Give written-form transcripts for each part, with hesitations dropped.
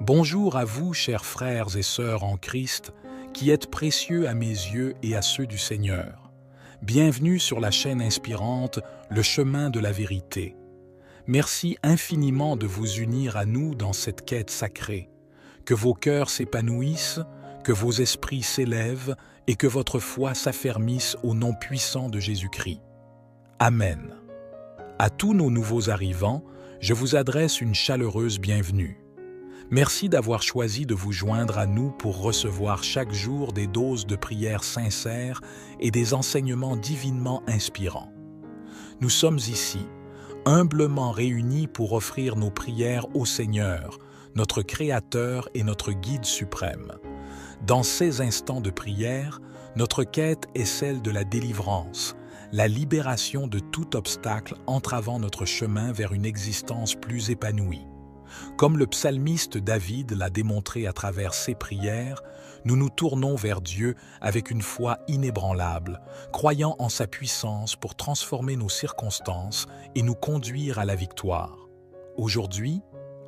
Bonjour à vous, chers frères et sœurs en Christ, qui êtes précieux à mes yeux et à ceux du Seigneur. Bienvenue sur la chaîne inspirante Le chemin de la vérité. Merci infiniment de vous unir à nous dans cette quête sacrée. Que vos cœurs s'épanouissent, que vos esprits s'élèvent et que votre foi s'affermisse au nom puissant de Jésus-Christ. Amen. À tous nos nouveaux arrivants, je vous adresse une chaleureuse bienvenue. Merci d'avoir choisi de vous joindre à nous pour recevoir chaque jour des doses de prières sincères et des enseignements divinement inspirants. Nous sommes ici, humblement réunis pour offrir nos prières au Seigneur, notre Créateur et notre Guide suprême. Dans ces instants de prière, notre quête est celle de la délivrance, la libération de tout obstacle entravant notre chemin vers une existence plus épanouie. Comme le psalmiste David l'a démontré à travers ses prières, nous nous tournons vers Dieu avec une foi inébranlable, croyant en sa puissance pour transformer nos circonstances et nous conduire à la victoire. Aujourd'hui,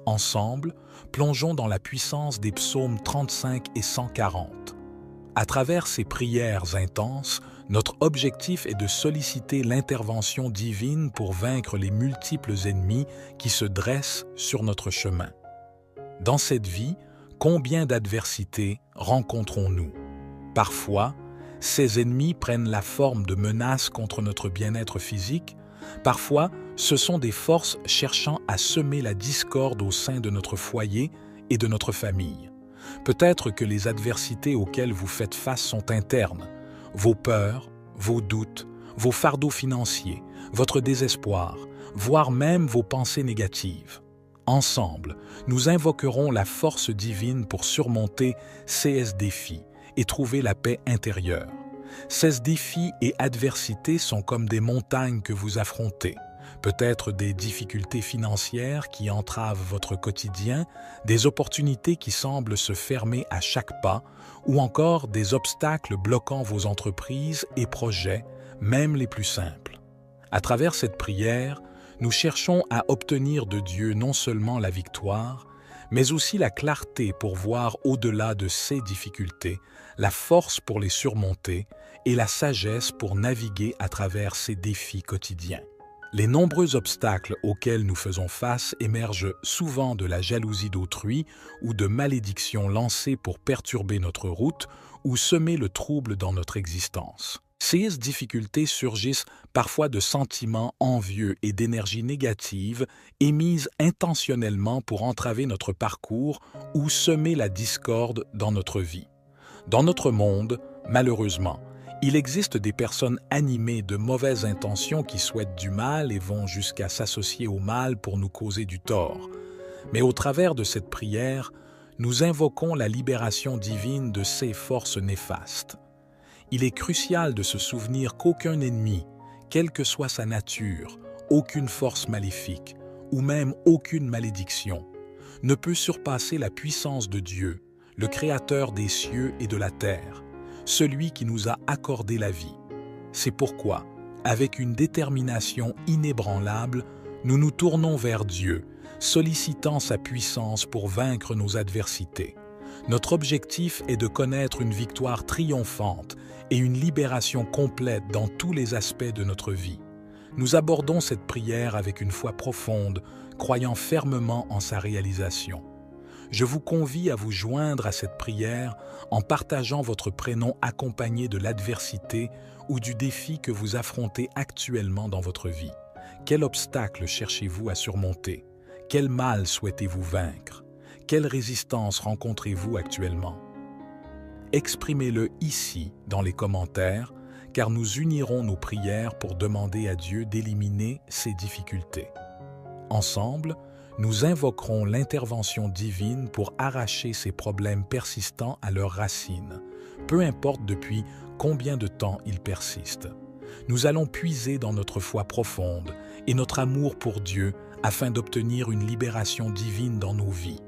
ensemble, plongeons dans la puissance des psaumes 35 et 140. À travers ces prières intenses, notre objectif est de solliciter l'intervention divine pour vaincre les multiples ennemis qui se dressent sur notre chemin. Dans cette vie, combien d'adversités rencontrons-nous? Parfois, ces ennemis prennent la forme de menaces contre notre bien-être physique. Parfois, ce sont des forces cherchant à semer la discorde au sein de notre foyer et de notre famille. Peut-être que les adversités auxquelles vous faites face sont internes. Vos peurs, vos doutes, vos fardeaux financiers, votre désespoir, voire même vos pensées négatives. Ensemble, nous invoquerons la force divine pour surmonter ces défis et trouver la paix intérieure. Ces défis et adversités sont comme des montagnes que vous affrontez. Peut-être des difficultés financières qui entravent votre quotidien, des opportunités qui semblent se fermer à chaque pas, ou encore des obstacles bloquant vos entreprises et projets, même les plus simples. À travers cette prière, nous cherchons à obtenir de Dieu non seulement la victoire, mais aussi la clarté pour voir au-delà de ces difficultés, la force pour les surmonter et la sagesse pour naviguer à travers ces défis quotidiens. Les nombreux obstacles auxquels nous faisons face émergent souvent de la jalousie d'autrui ou de malédictions lancées pour perturber notre route ou semer le trouble dans notre existence. Ces difficultés surgissent parfois de sentiments envieux et d'énergie négative émises intentionnellement pour entraver notre parcours ou semer la discorde dans notre vie. Dans notre monde, malheureusement, il existe des personnes animées de mauvaises intentions qui souhaitent du mal et vont jusqu'à s'associer au mal pour nous causer du tort. Mais au travers de cette prière, nous invoquons la libération divine de ces forces néfastes. Il est crucial de se souvenir qu'aucun ennemi, quelle que soit sa nature, aucune force maléfique ou même aucune malédiction, ne peut surpasser la puissance de Dieu, le Créateur des cieux et de la terre, celui qui nous a accordé la vie. C'est pourquoi, avec une détermination inébranlable, nous nous tournons vers Dieu, sollicitant sa puissance pour vaincre nos adversités. Notre objectif est de connaître une victoire triomphante et une libération complète dans tous les aspects de notre vie. Nous abordons cette prière avec une foi profonde, croyant fermement en sa réalisation. Je vous convie à vous joindre à cette prière en partageant votre prénom accompagné de l'adversité ou du défi que vous affrontez actuellement dans votre vie. Quel obstacle cherchez-vous à surmonter? Quel mal souhaitez-vous vaincre? Quelle résistance rencontrez-vous actuellement? Exprimez-le ici dans les commentaires, car nous unirons nos prières pour demander à Dieu d'éliminer ces difficultés. Ensemble, nous invoquerons l'intervention divine pour arracher ces problèmes persistants à leurs racines, peu importe depuis combien de temps ils persistent. Nous allons puiser dans notre foi profonde et notre amour pour Dieu afin d'obtenir une libération divine dans nos vies.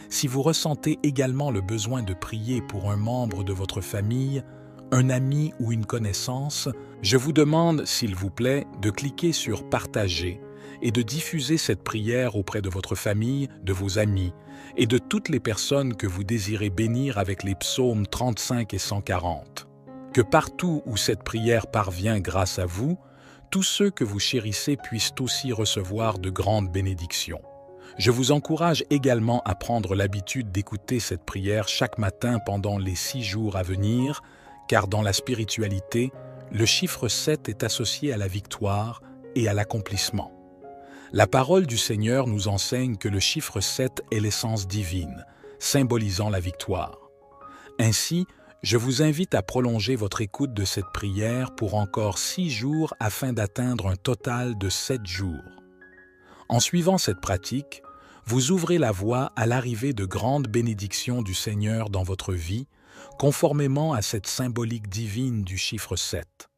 Si vous ressentez également le besoin de prier pour un membre de votre famille, un ami ou une connaissance, je vous demande, s'il vous plaît, de cliquer sur « Partager » et de diffuser cette prière auprès de votre famille, de vos amis et de toutes les personnes que vous désirez bénir avec les psaumes 35 et 140. Que partout où cette prière parvient grâce à vous, tous ceux que vous chérissez puissent aussi recevoir de grandes bénédictions. Je vous encourage également à prendre l'habitude d'écouter cette prière chaque matin pendant les 6 jours à venir, car dans la spiritualité, le chiffre 7 est associé à la victoire et à l'accomplissement. La parole du Seigneur nous enseigne que le chiffre 7 est l'essence divine, symbolisant la victoire. Ainsi, je vous invite à prolonger votre écoute de cette prière pour encore 6 jours afin d'atteindre un total de 7 jours. En suivant cette pratique, vous ouvrez la voie à l'arrivée de grandes bénédictions du Seigneur dans votre vie, conformément à cette symbolique divine du chiffre 7.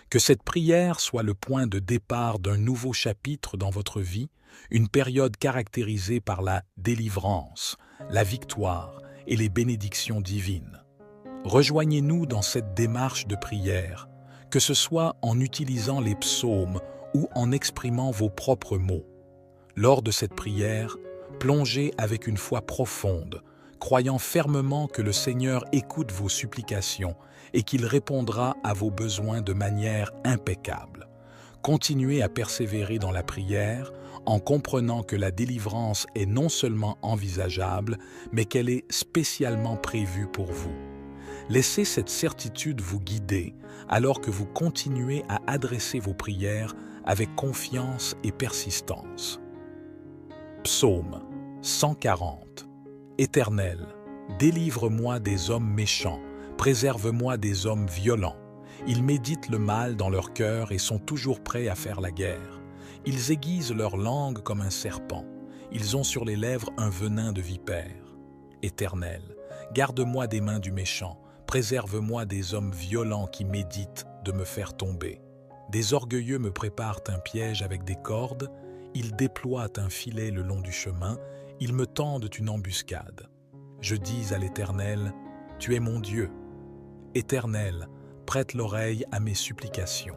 Que cette prière soit le point de départ d'un nouveau chapitre dans votre vie, une période caractérisée par la délivrance, la victoire et les bénédictions divines. Rejoignez-nous dans cette démarche de prière, que ce soit en utilisant les psaumes ou en exprimant vos propres mots. Lors de cette prière, plongez avec une foi profonde, croyant fermement que le Seigneur écoute vos supplications et qu'il répondra à vos besoins de manière impeccable. Continuez à persévérer dans la prière en comprenant que la délivrance est non seulement envisageable, mais qu'elle est spécialement prévue pour vous. Laissez cette certitude vous guider alors que vous continuez à adresser vos prières avec confiance et persistance. Psaume 140. Éternel, délivre-moi des hommes méchants, préserve-moi des hommes violents. Ils méditent le mal dans leur cœur et sont toujours prêts à faire la guerre. Ils aiguisent leur langue comme un serpent. Ils ont sur les lèvres un venin de vipère. Éternel, garde-moi des mains du méchant, préserve-moi des hommes violents qui méditent de me faire tomber. Des orgueilleux me préparent un piège avec des cordes, ils déploient un filet le long du chemin, ils me tendent une embuscade. Je dis à l'Éternel, « Tu es mon Dieu. » Éternel, prête l'oreille à mes supplications.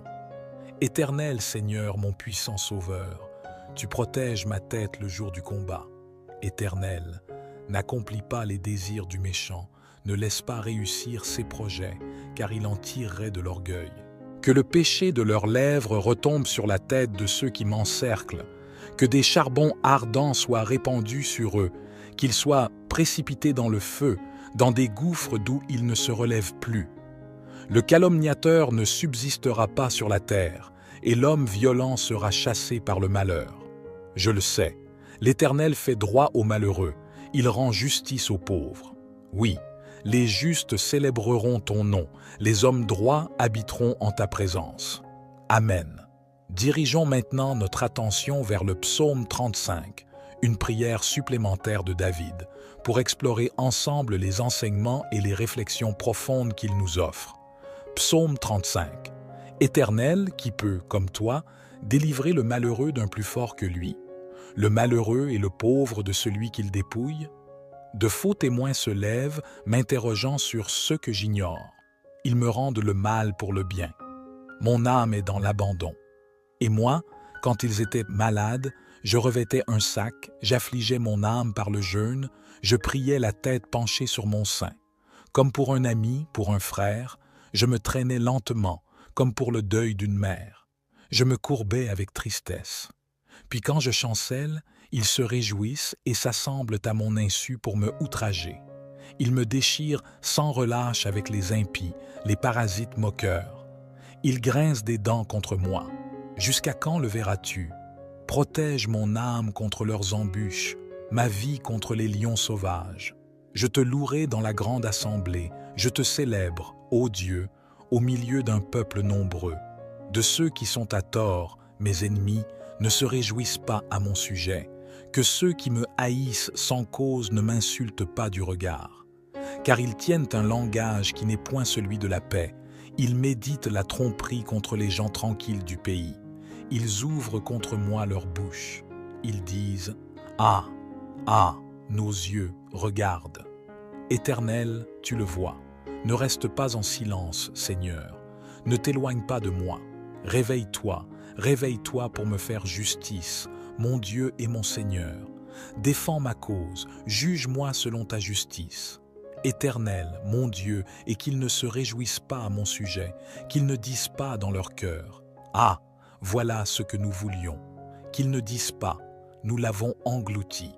Éternel Seigneur, mon puissant Sauveur, tu protèges ma tête le jour du combat. Éternel, n'accomplis pas les désirs du méchant, ne laisse pas réussir ses projets, car il en tirerait de l'orgueil. Que le péché de leurs lèvres retombe sur la tête de ceux qui m'encerclent, que des charbons ardents soient répandus sur eux, qu'ils soient précipités dans le feu, dans des gouffres d'où ils ne se relèvent plus. Le calomniateur ne subsistera pas sur la terre, et l'homme violent sera chassé par le malheur. Je le sais, l'Éternel fait droit aux malheureux, il rend justice aux pauvres. Oui, les justes célébreront ton nom, les hommes droits habiteront en ta présence. Amen. Dirigeons maintenant notre attention vers le psaume 35, une prière supplémentaire de David, pour explorer ensemble les enseignements et les réflexions profondes qu'il nous offre. Psaume 35. Éternel, qui peut, comme toi, délivrer le malheureux d'un plus fort que lui, le malheureux et le pauvre de celui qu'il dépouille? De faux témoins se lèvent, m'interrogeant sur ce que j'ignore. Ils me rendent le mal pour le bien. Mon âme est dans l'abandon. Et moi, quand ils étaient malades, je revêtais un sac, j'affligeais mon âme par le jeûne, je priais la tête penchée sur mon sein. Comme pour un ami, pour un frère, je me traînais lentement, comme pour le deuil d'une mère. Je me courbais avec tristesse. Puis quand je chancelle, ils se réjouissent et s'assemblent à mon insu pour me outrager. Ils me déchirent sans relâche avec les impies, les parasites moqueurs. Ils grincent des dents contre moi. Jusqu'à quand le verras-tu? Protège mon âme contre leurs embûches, ma vie contre les lions sauvages. Je te louerai dans la grande assemblée, je te célèbre, ô Dieu, au milieu d'un peuple nombreux. De ceux qui sont à tort, mes ennemis, ne se réjouissent pas à mon sujet. Que ceux qui me haïssent sans cause ne m'insultent pas du regard. Car ils tiennent un langage qui n'est point celui de la paix. Ils méditent la tromperie contre les gens tranquilles du pays. Ils ouvrent contre moi leur bouche. Ils disent « Ah, ah, nos yeux, regardent. » Éternel, tu le vois. Ne reste pas en silence, Seigneur. Ne t'éloigne pas de moi. Réveille-toi, réveille-toi pour me faire justice, mon Dieu et mon Seigneur. Défends ma cause, juge-moi selon ta justice. Éternel, mon Dieu, et qu'ils ne se réjouissent pas à mon sujet, qu'ils ne disent pas dans leur cœur, « Ah, voilà ce que nous voulions », qu'ils ne disent pas, « Nous l'avons englouti »,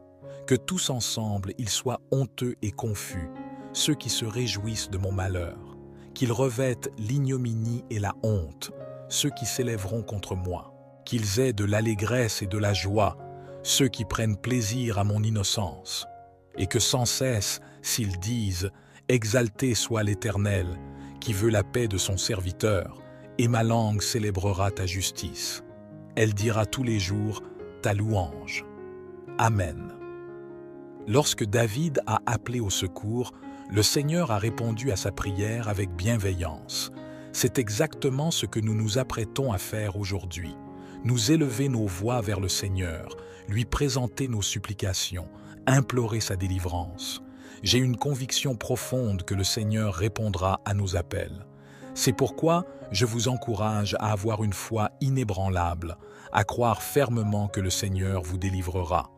que tous ensemble ils soient honteux et confus, ceux qui se réjouissent de mon malheur, qu'ils revêtent l'ignominie et la honte, ceux qui s'élèveront contre moi, qu'ils aient de l'allégresse et de la joie, ceux qui prennent plaisir à mon innocence, et que sans cesse, s'ils disent « Exalté soit l'Éternel, qui veut la paix de son serviteur, et ma langue célébrera ta justice. Elle dira tous les jours ta louange. Amen. » Lorsque David a appelé au secours, le Seigneur a répondu à sa prière avec bienveillance. C'est exactement ce que nous nous apprêtons à faire aujourd'hui. Nous élever nos voix vers le Seigneur, lui présenter nos supplications, implorer sa délivrance. J'ai une conviction profonde que le Seigneur répondra à nos appels. C'est pourquoi je vous encourage à avoir une foi inébranlable, à croire fermement que le Seigneur vous délivrera.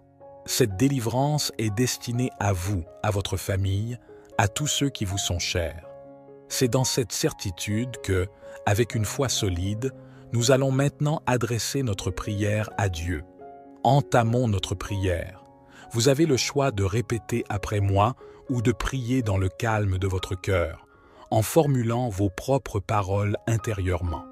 Cette délivrance est destinée à vous, à votre famille, à tous ceux qui vous sont chers. C'est dans cette certitude que, avec une foi solide, nous allons maintenant adresser notre prière à Dieu. Entamons notre prière. Vous avez le choix de répéter après moi ou de prier dans le calme de votre cœur, en formulant vos propres paroles intérieurement.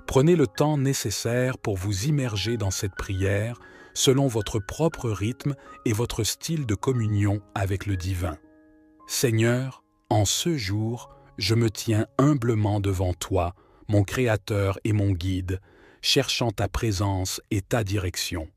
Prenez le temps nécessaire pour vous immerger dans cette prière selon votre propre rythme et votre style de communion avec le divin. Seigneur, en ce jour, je me tiens humblement devant toi, mon Créateur et mon Guide, cherchant ta présence et ta direction.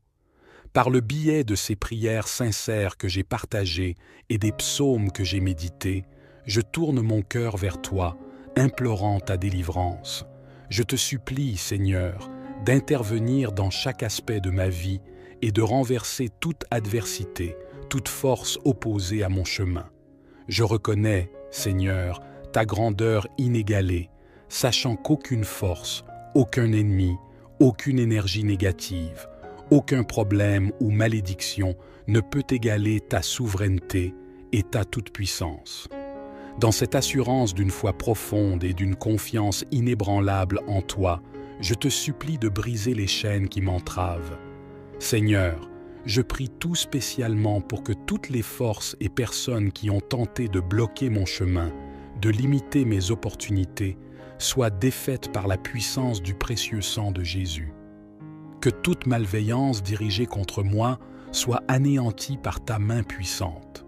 Par le biais de ces prières sincères que j'ai partagées et des psaumes que j'ai médités, je tourne mon cœur vers toi, implorant ta délivrance. Je te supplie, Seigneur, d'intervenir dans chaque aspect de ma vie et de renverser toute adversité, toute force opposée à mon chemin. Je reconnais, Seigneur, ta grandeur inégalée, sachant qu'aucune force, aucun ennemi, aucune énergie négative, aucun problème ou malédiction ne peut égaler ta souveraineté et ta toute-puissance. Dans cette assurance d'une foi profonde et d'une confiance inébranlable en toi, je te supplie de briser les chaînes qui m'entravent. Seigneur, je prie tout spécialement pour que toutes les forces et personnes qui ont tenté de bloquer mon chemin, de limiter mes opportunités, soient défaites par la puissance du précieux sang de Jésus. Que toute malveillance dirigée contre moi soit anéantie par ta main puissante.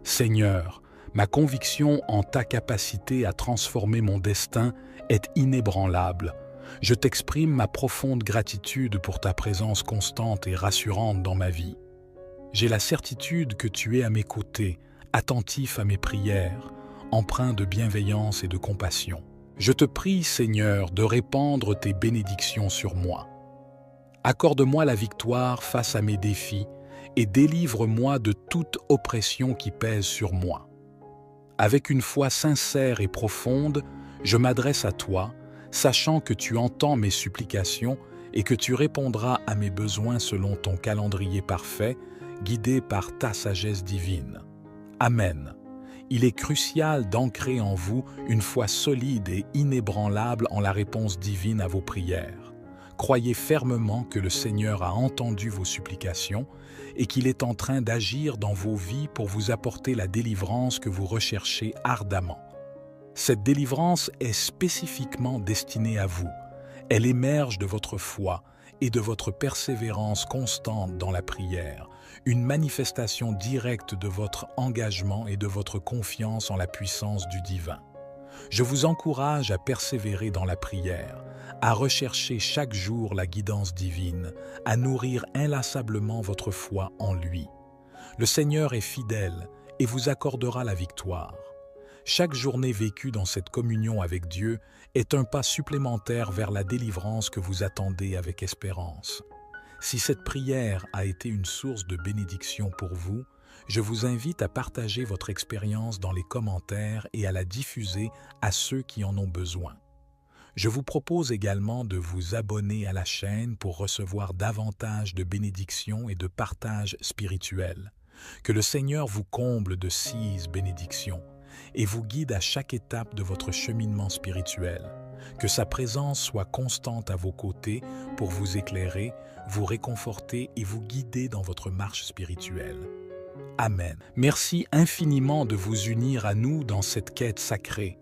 Seigneur, ma conviction en ta capacité à transformer mon destin est inébranlable. Je t'exprime ma profonde gratitude pour ta présence constante et rassurante dans ma vie. J'ai la certitude que tu es à mes côtés, attentif à mes prières, empreint de bienveillance et de compassion. Je te prie, Seigneur, de répandre tes bénédictions sur moi. Accorde-moi la victoire face à mes défis et délivre-moi de toute oppression qui pèse sur moi. Avec une foi sincère et profonde, je m'adresse à toi, sachant que tu entends mes supplications et que tu répondras à mes besoins selon ton calendrier parfait, guidé par ta sagesse divine. Amen. Il est crucial d'ancrer en vous une foi solide et inébranlable en la réponse divine à vos prières. Croyez fermement que le Seigneur a entendu vos supplications et qu'il est en train d'agir dans vos vies pour vous apporter la délivrance que vous recherchez ardemment. Cette délivrance est spécifiquement destinée à vous. Elle émerge de votre foi et de votre persévérance constante dans la prière, une manifestation directe de votre engagement et de votre confiance en la puissance du divin. Je vous encourage à persévérer dans la prière, à rechercher chaque jour la guidance divine, à nourrir inlassablement votre foi en lui. Le Seigneur est fidèle et vous accordera la victoire. Chaque journée vécue dans cette communion avec Dieu est un pas supplémentaire vers la délivrance que vous attendez avec espérance. Si cette prière a été une source de bénédiction pour vous, je vous invite à partager votre expérience dans les commentaires et à la diffuser à ceux qui en ont besoin. Je vous propose également de vous abonner à la chaîne pour recevoir davantage de bénédictions et de partages spirituels. Que le Seigneur vous comble de 6 bénédictions et vous guide à chaque étape de votre cheminement spirituel. Que sa présence soit constante à vos côtés pour vous éclairer, vous réconforter et vous guider dans votre marche spirituelle. Amen. Merci infiniment de vous unir à nous dans cette quête sacrée.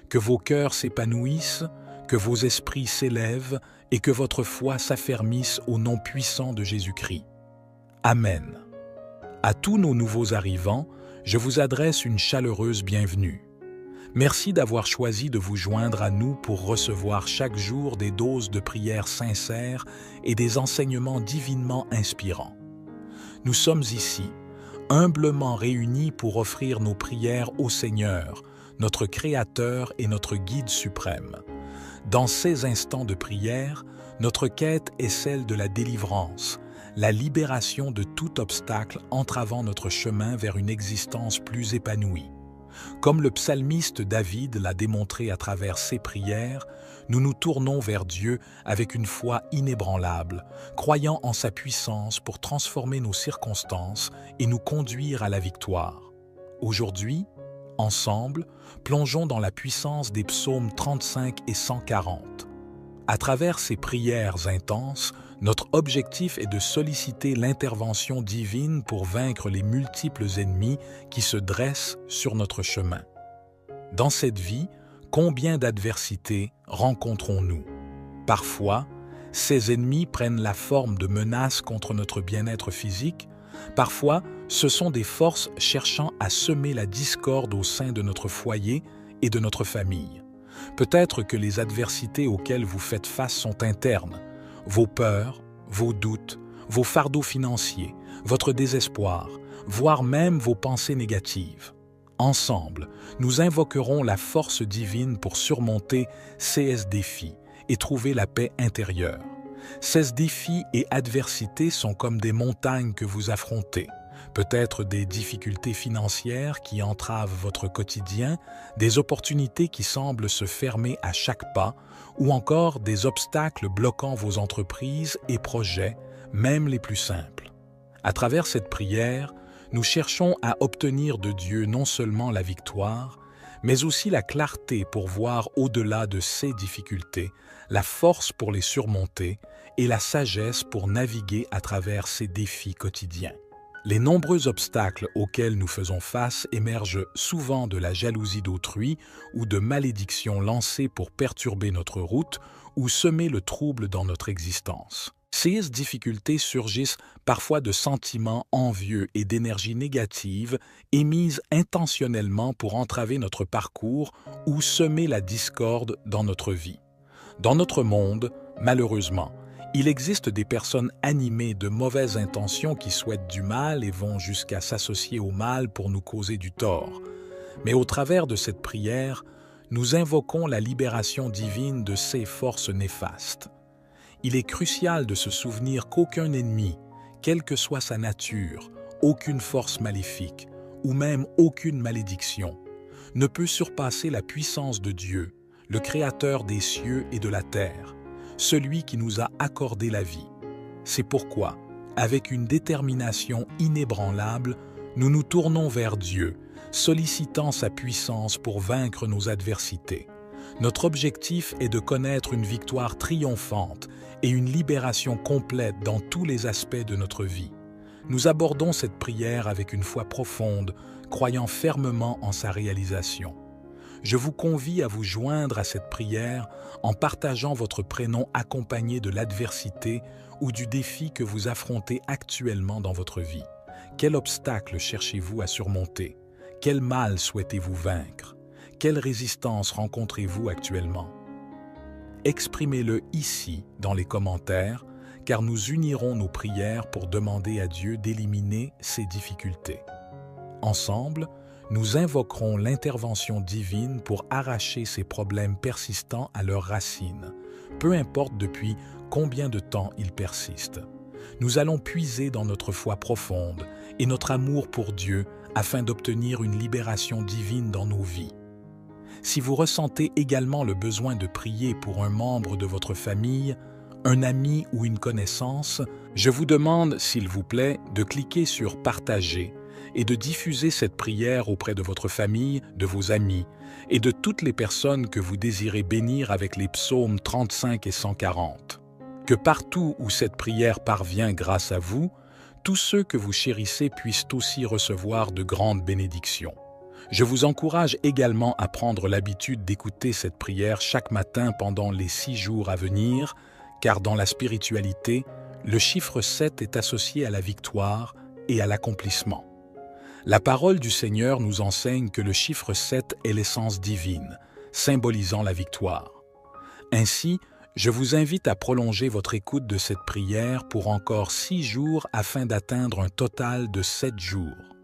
Que vos cœurs s'épanouissent, que vos esprits s'élèvent et que votre foi s'affermisse au nom puissant de Jésus-Christ. Amen. À tous nos nouveaux arrivants, je vous adresse une chaleureuse bienvenue. Merci d'avoir choisi de vous joindre à nous pour recevoir chaque jour des doses de prières sincères et des enseignements divinement inspirants. Nous sommes ici, humblement réunis pour offrir nos prières au Seigneur, notre Créateur et notre Guide suprême. Dans ces instants de prière, notre quête est celle de la délivrance, la libération de tout obstacle entravant notre chemin vers une existence plus épanouie. Comme le psalmiste David l'a démontré à travers ses prières, nous nous tournons vers Dieu avec une foi inébranlable, croyant en sa puissance pour transformer nos circonstances et nous conduire à la victoire. Aujourd'hui, ensemble, plongeons dans la puissance des psaumes 35 et 140. À travers ces prières intenses, notre objectif est de solliciter l'intervention divine pour vaincre les multiples ennemis qui se dressent sur notre chemin. Dans cette vie, combien d'adversités rencontrons-nous? Parfois, ces ennemis prennent la forme de menaces contre notre bien-être physique. Parfois, ce sont des forces cherchant à semer la discorde au sein de notre foyer et de notre famille. Peut-être que les adversités auxquelles vous faites face sont internes. Vos peurs, vos doutes, vos fardeaux financiers, votre désespoir, voire même vos pensées négatives. Ensemble, nous invoquerons la force divine pour surmonter ces défis et trouver la paix intérieure. Ces défis et adversités sont comme des montagnes que vous affrontez. Peut-être des difficultés financières qui entravent votre quotidien, des opportunités qui semblent se fermer à chaque pas, ou encore des obstacles bloquant vos entreprises et projets, même les plus simples. À travers cette prière, nous cherchons à obtenir de Dieu non seulement la victoire, mais aussi la clarté pour voir au-delà de ces difficultés, la force pour les surmonter et la sagesse pour naviguer à travers ces défis quotidiens. Les nombreux obstacles auxquels nous faisons face émergent souvent de la jalousie d'autrui ou de malédictions lancées pour perturber notre route ou semer le trouble dans notre existence. Ces difficultés surgissent parfois de sentiments envieux et d'énergie négative émises intentionnellement pour entraver notre parcours ou semer la discorde dans notre vie. Dans notre monde, malheureusement, il existe des personnes animées de mauvaises intentions qui souhaitent du mal et vont jusqu'à s'associer au mal pour nous causer du tort. Mais au travers de cette prière, nous invoquons la libération divine de ces forces néfastes. Il est crucial de se souvenir qu'aucun ennemi, quelle que soit sa nature, aucune force maléfique ou même aucune malédiction, ne peut surpasser la puissance de Dieu, le Créateur des cieux et de la terre, celui qui nous a accordé la vie. C'est pourquoi, avec une détermination inébranlable, nous nous tournons vers Dieu, sollicitant sa puissance pour vaincre nos adversités. Notre objectif est de connaître une victoire triomphante et une libération complète dans tous les aspects de notre vie. Nous abordons cette prière avec une foi profonde, croyant fermement en sa réalisation. Je vous convie à vous joindre à cette prière en partageant votre prénom accompagné de l'adversité ou du défi que vous affrontez actuellement dans votre vie. Quel obstacle cherchez-vous à surmonter? Quel mal souhaitez-vous vaincre? Quelle résistance rencontrez-vous actuellement? Exprimez-le ici dans les commentaires, car nous unirons nos prières pour demander à Dieu d'éliminer ces difficultés. Ensemble, nous invoquerons l'intervention divine pour arracher ces problèmes persistants à leurs racines, peu importe depuis combien de temps ils persistent. Nous allons puiser dans notre foi profonde et notre amour pour Dieu afin d'obtenir une libération divine dans nos vies. Si vous ressentez également le besoin de prier pour un membre de votre famille, un ami ou une connaissance, je vous demande, s'il vous plaît, de cliquer sur « Partager » et de diffuser cette prière auprès de votre famille, de vos amis et de toutes les personnes que vous désirez bénir avec les psaumes 35 et 140. Que partout où cette prière parvient grâce à vous, tous ceux que vous chérissez puissent aussi recevoir de grandes bénédictions. Je vous encourage également à prendre l'habitude d'écouter cette prière chaque matin pendant les 6 jours à venir, car dans la spiritualité, le chiffre 7 est associé à la victoire et à l'accomplissement. La parole du Seigneur nous enseigne que le chiffre 7 est l'essence divine, symbolisant la victoire. Ainsi, je vous invite à prolonger votre écoute de cette prière pour encore 6 jours afin d'atteindre un total de 7 jours.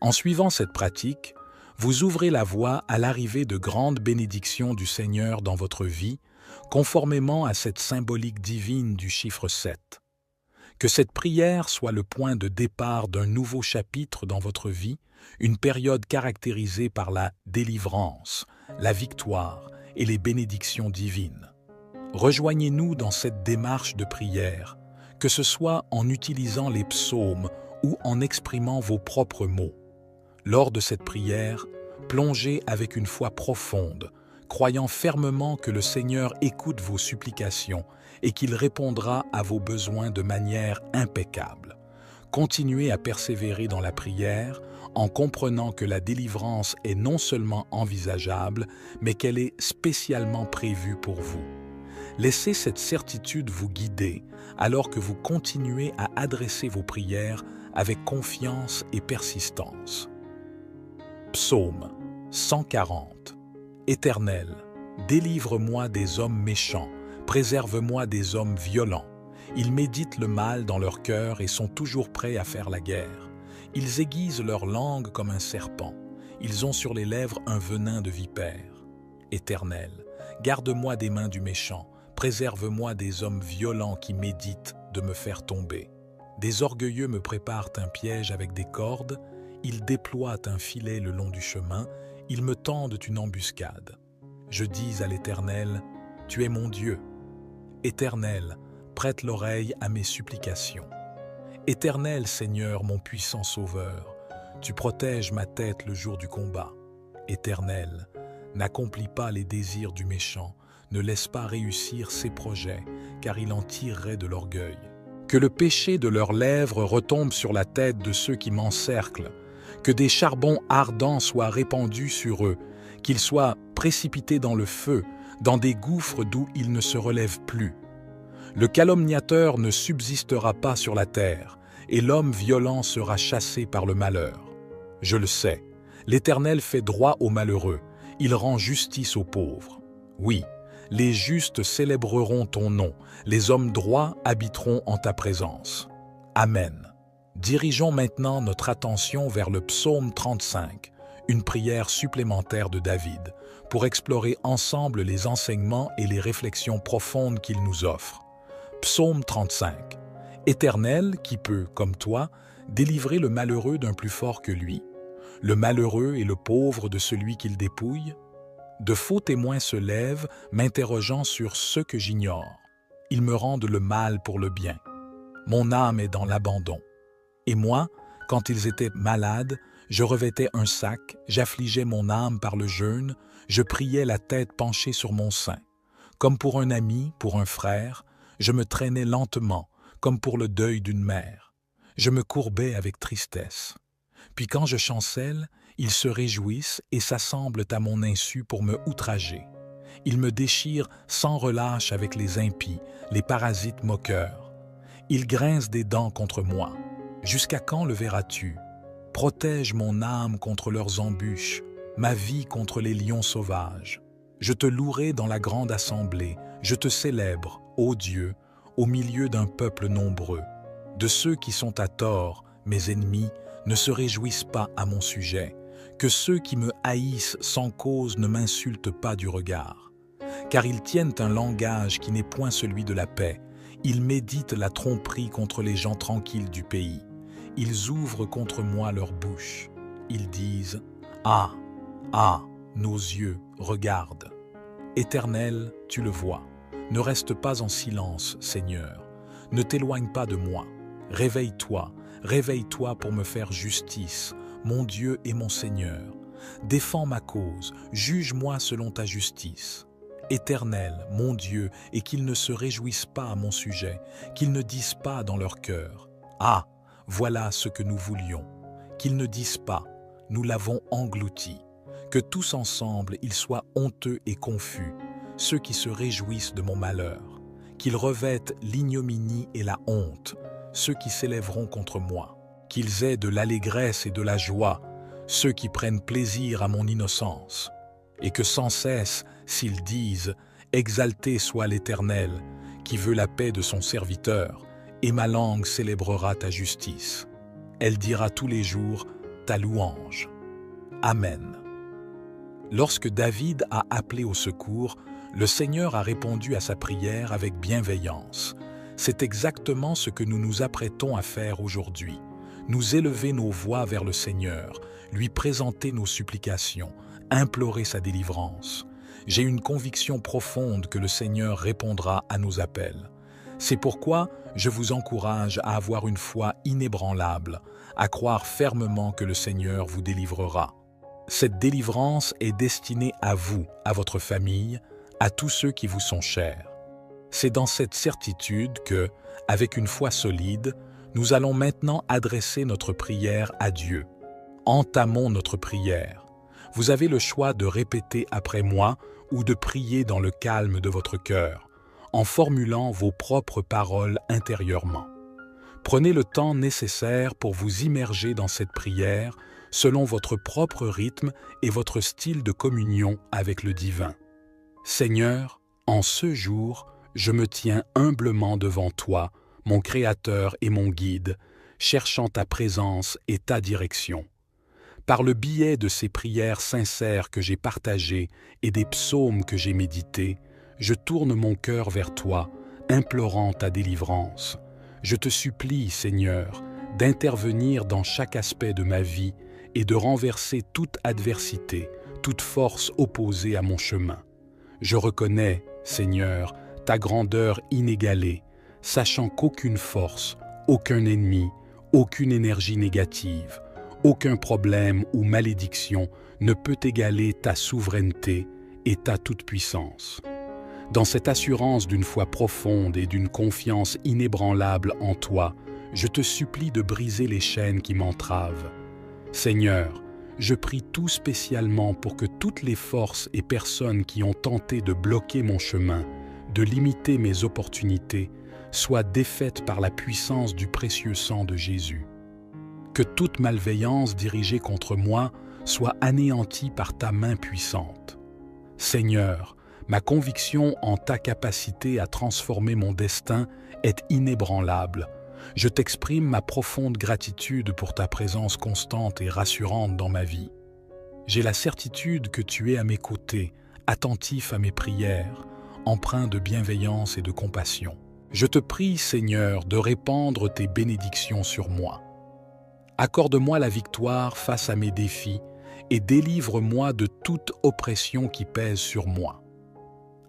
En suivant cette pratique, vous ouvrez la voie à l'arrivée de grandes bénédictions du Seigneur dans votre vie, conformément à cette symbolique divine du chiffre 7. Que cette prière soit le point de départ d'un nouveau chapitre dans votre vie, une période caractérisée par la délivrance, la victoire et les bénédictions divines. Rejoignez-nous dans cette démarche de prière, que ce soit en utilisant les psaumes ou en exprimant vos propres mots. Lors de cette prière, plongez avec une foi profonde, croyant fermement que le Seigneur écoute vos supplications et qu'il répondra à vos besoins de manière impeccable. Continuez à persévérer dans la prière en comprenant que la délivrance est non seulement envisageable, mais qu'elle est spécialement prévue pour vous. Laissez cette certitude vous guider alors que vous continuez à adresser vos prières avec confiance et persistance. Psaume 140. Éternel, délivre-moi des hommes méchants, préserve-moi des hommes violents. Ils méditent le mal dans leur cœur et sont toujours prêts à faire la guerre. Ils aiguisent leur langue comme un serpent. Ils ont sur les lèvres un venin de vipère. Éternel, garde-moi des mains du méchant, préserve-moi des hommes violents qui méditent de me faire tomber. Des orgueilleux me préparent un piège avec des cordes, ils déploient un filet le long du chemin, ils me tendent une embuscade. Je dis à l'Éternel, « Tu es mon Dieu. » Éternel, prête l'oreille à mes supplications. Éternel Seigneur, mon puissant Sauveur, tu protèges ma tête le jour du combat. Éternel, n'accomplis pas les désirs du méchant, ne laisse pas réussir ses projets, car il en tirerait de l'orgueil. Que le péché de leurs lèvres retombe sur la tête de ceux qui m'encerclent, que des charbons ardents soient répandus sur eux, qu'ils soient précipités dans le feu, dans des gouffres d'où ils ne se relèvent plus. Le calomniateur ne subsistera pas sur la terre, et l'homme violent sera chassé par le malheur. Je le sais, l'Éternel fait droit aux malheureux, il rend justice aux pauvres. Oui, les justes célébreront ton nom, les hommes droits habiteront en ta présence. Amen. Dirigeons maintenant notre attention vers le psaume 35, une prière supplémentaire de David, pour explorer ensemble les enseignements et les réflexions profondes qu'il nous offre. Psaume 35. Éternel, qui peut, comme toi, délivrer le malheureux d'un plus fort que lui, le malheureux et le pauvre de celui qu'il dépouille? De faux témoins se lèvent, m'interrogeant sur ce que j'ignore. Ils me rendent le mal pour le bien. Mon âme est dans l'abandon. Et moi, quand ils étaient malades, je revêtais un sac, j'affligeais mon âme par le jeûne, je priais la tête penchée sur mon sein. Comme pour un ami, pour un frère, je me traînais lentement, comme pour le deuil d'une mère. Je me courbais avec tristesse. Puis quand je chancelle, ils se réjouissent et s'assemblent à mon insu pour me outrager. Ils me déchirent sans relâche avec les impies, les parasites moqueurs. Ils grincent des dents contre moi. Jusqu'à quand le verras-tu? Protège mon âme contre leurs embûches, ma vie contre les lions sauvages. Je te louerai dans la grande assemblée, je te célèbre, ô Dieu, au milieu d'un peuple nombreux. De ceux qui sont à tort, mes ennemis, ne se réjouissent pas à mon sujet. Que ceux qui me haïssent sans cause ne m'insultent pas du regard. Car ils tiennent un langage qui n'est point celui de la paix. Ils méditent la tromperie contre les gens tranquilles du pays. Ils ouvrent contre moi leur bouche. Ils disent « Ah, ah, nos yeux regardent. Éternel, tu le vois. Ne reste pas en silence, Seigneur. Ne t'éloigne pas de moi. Réveille-toi, réveille-toi pour me faire justice, mon Dieu et mon Seigneur. Défends ma cause, juge-moi selon ta justice. Éternel, mon Dieu, et qu'ils ne se réjouissent pas à mon sujet, qu'ils ne disent pas dans leur cœur, « Ah, voilà ce que nous voulions », qu'ils ne disent pas, « Nous l'avons englouti », que tous ensemble ils soient honteux et confus, ceux qui se réjouissent de mon malheur, qu'ils revêtent l'ignominie et la honte, ceux qui s'élèveront contre moi, qu'ils aient de l'allégresse et de la joie, ceux qui prennent plaisir à mon innocence, et que sans cesse, s'ils disent « Exalté soit l'Éternel, qui veut la paix de son serviteur, et ma langue célébrera ta justice. Elle dira tous les jours ta louange. Amen. » Lorsque David a appelé au secours, le Seigneur a répondu à sa prière avec bienveillance. C'est exactement ce que nous nous apprêtons à faire aujourd'hui. Nous élever nos voix vers le Seigneur, lui présenter nos supplications, implorer sa délivrance. J'ai une conviction profonde que le Seigneur répondra à nos appels. C'est pourquoi je vous encourage à avoir une foi inébranlable, à croire fermement que le Seigneur vous délivrera. Cette délivrance est destinée à vous, à votre famille, à tous ceux qui vous sont chers. C'est dans cette certitude que, avec une foi solide, nous allons maintenant adresser notre prière à Dieu. Entamons notre prière. Vous avez le choix de répéter après moi ou de prier dans le calme de votre cœur, en formulant vos propres paroles intérieurement. Prenez le temps nécessaire pour vous immerger dans cette prière selon votre propre rythme et votre style de communion avec le divin. Seigneur, en ce jour, je me tiens humblement devant toi, mon Créateur et mon Guide, cherchant ta présence et ta direction. Par le biais de ces prières sincères que j'ai partagées et des psaumes que j'ai médités, je tourne mon cœur vers toi, implorant ta délivrance. Je te supplie, Seigneur, d'intervenir dans chaque aspect de ma vie et de renverser toute adversité, toute force opposée à mon chemin. Je reconnais, Seigneur, ta grandeur inégalée, sachant qu'aucune force, aucun ennemi, aucune énergie négative, aucun problème ou malédiction ne peut égaler ta souveraineté et ta toute-puissance. Dans cette assurance d'une foi profonde et d'une confiance inébranlable en toi, je te supplie de briser les chaînes qui m'entravent. Seigneur, je prie tout spécialement pour que toutes les forces et personnes qui ont tenté de bloquer mon chemin, de limiter mes opportunités, soient défaites par la puissance du précieux sang de Jésus. Que toute malveillance dirigée contre moi soit anéantie par ta main puissante. Seigneur, ma conviction en ta capacité à transformer mon destin est inébranlable. Je t'exprime ma profonde gratitude pour ta présence constante et rassurante dans ma vie. J'ai la certitude que tu es à mes côtés, attentif à mes prières, empreint de bienveillance et de compassion. Je te prie, Seigneur, de répandre tes bénédictions sur moi. Accorde-moi la victoire face à mes défis et délivre-moi de toute oppression qui pèse sur moi.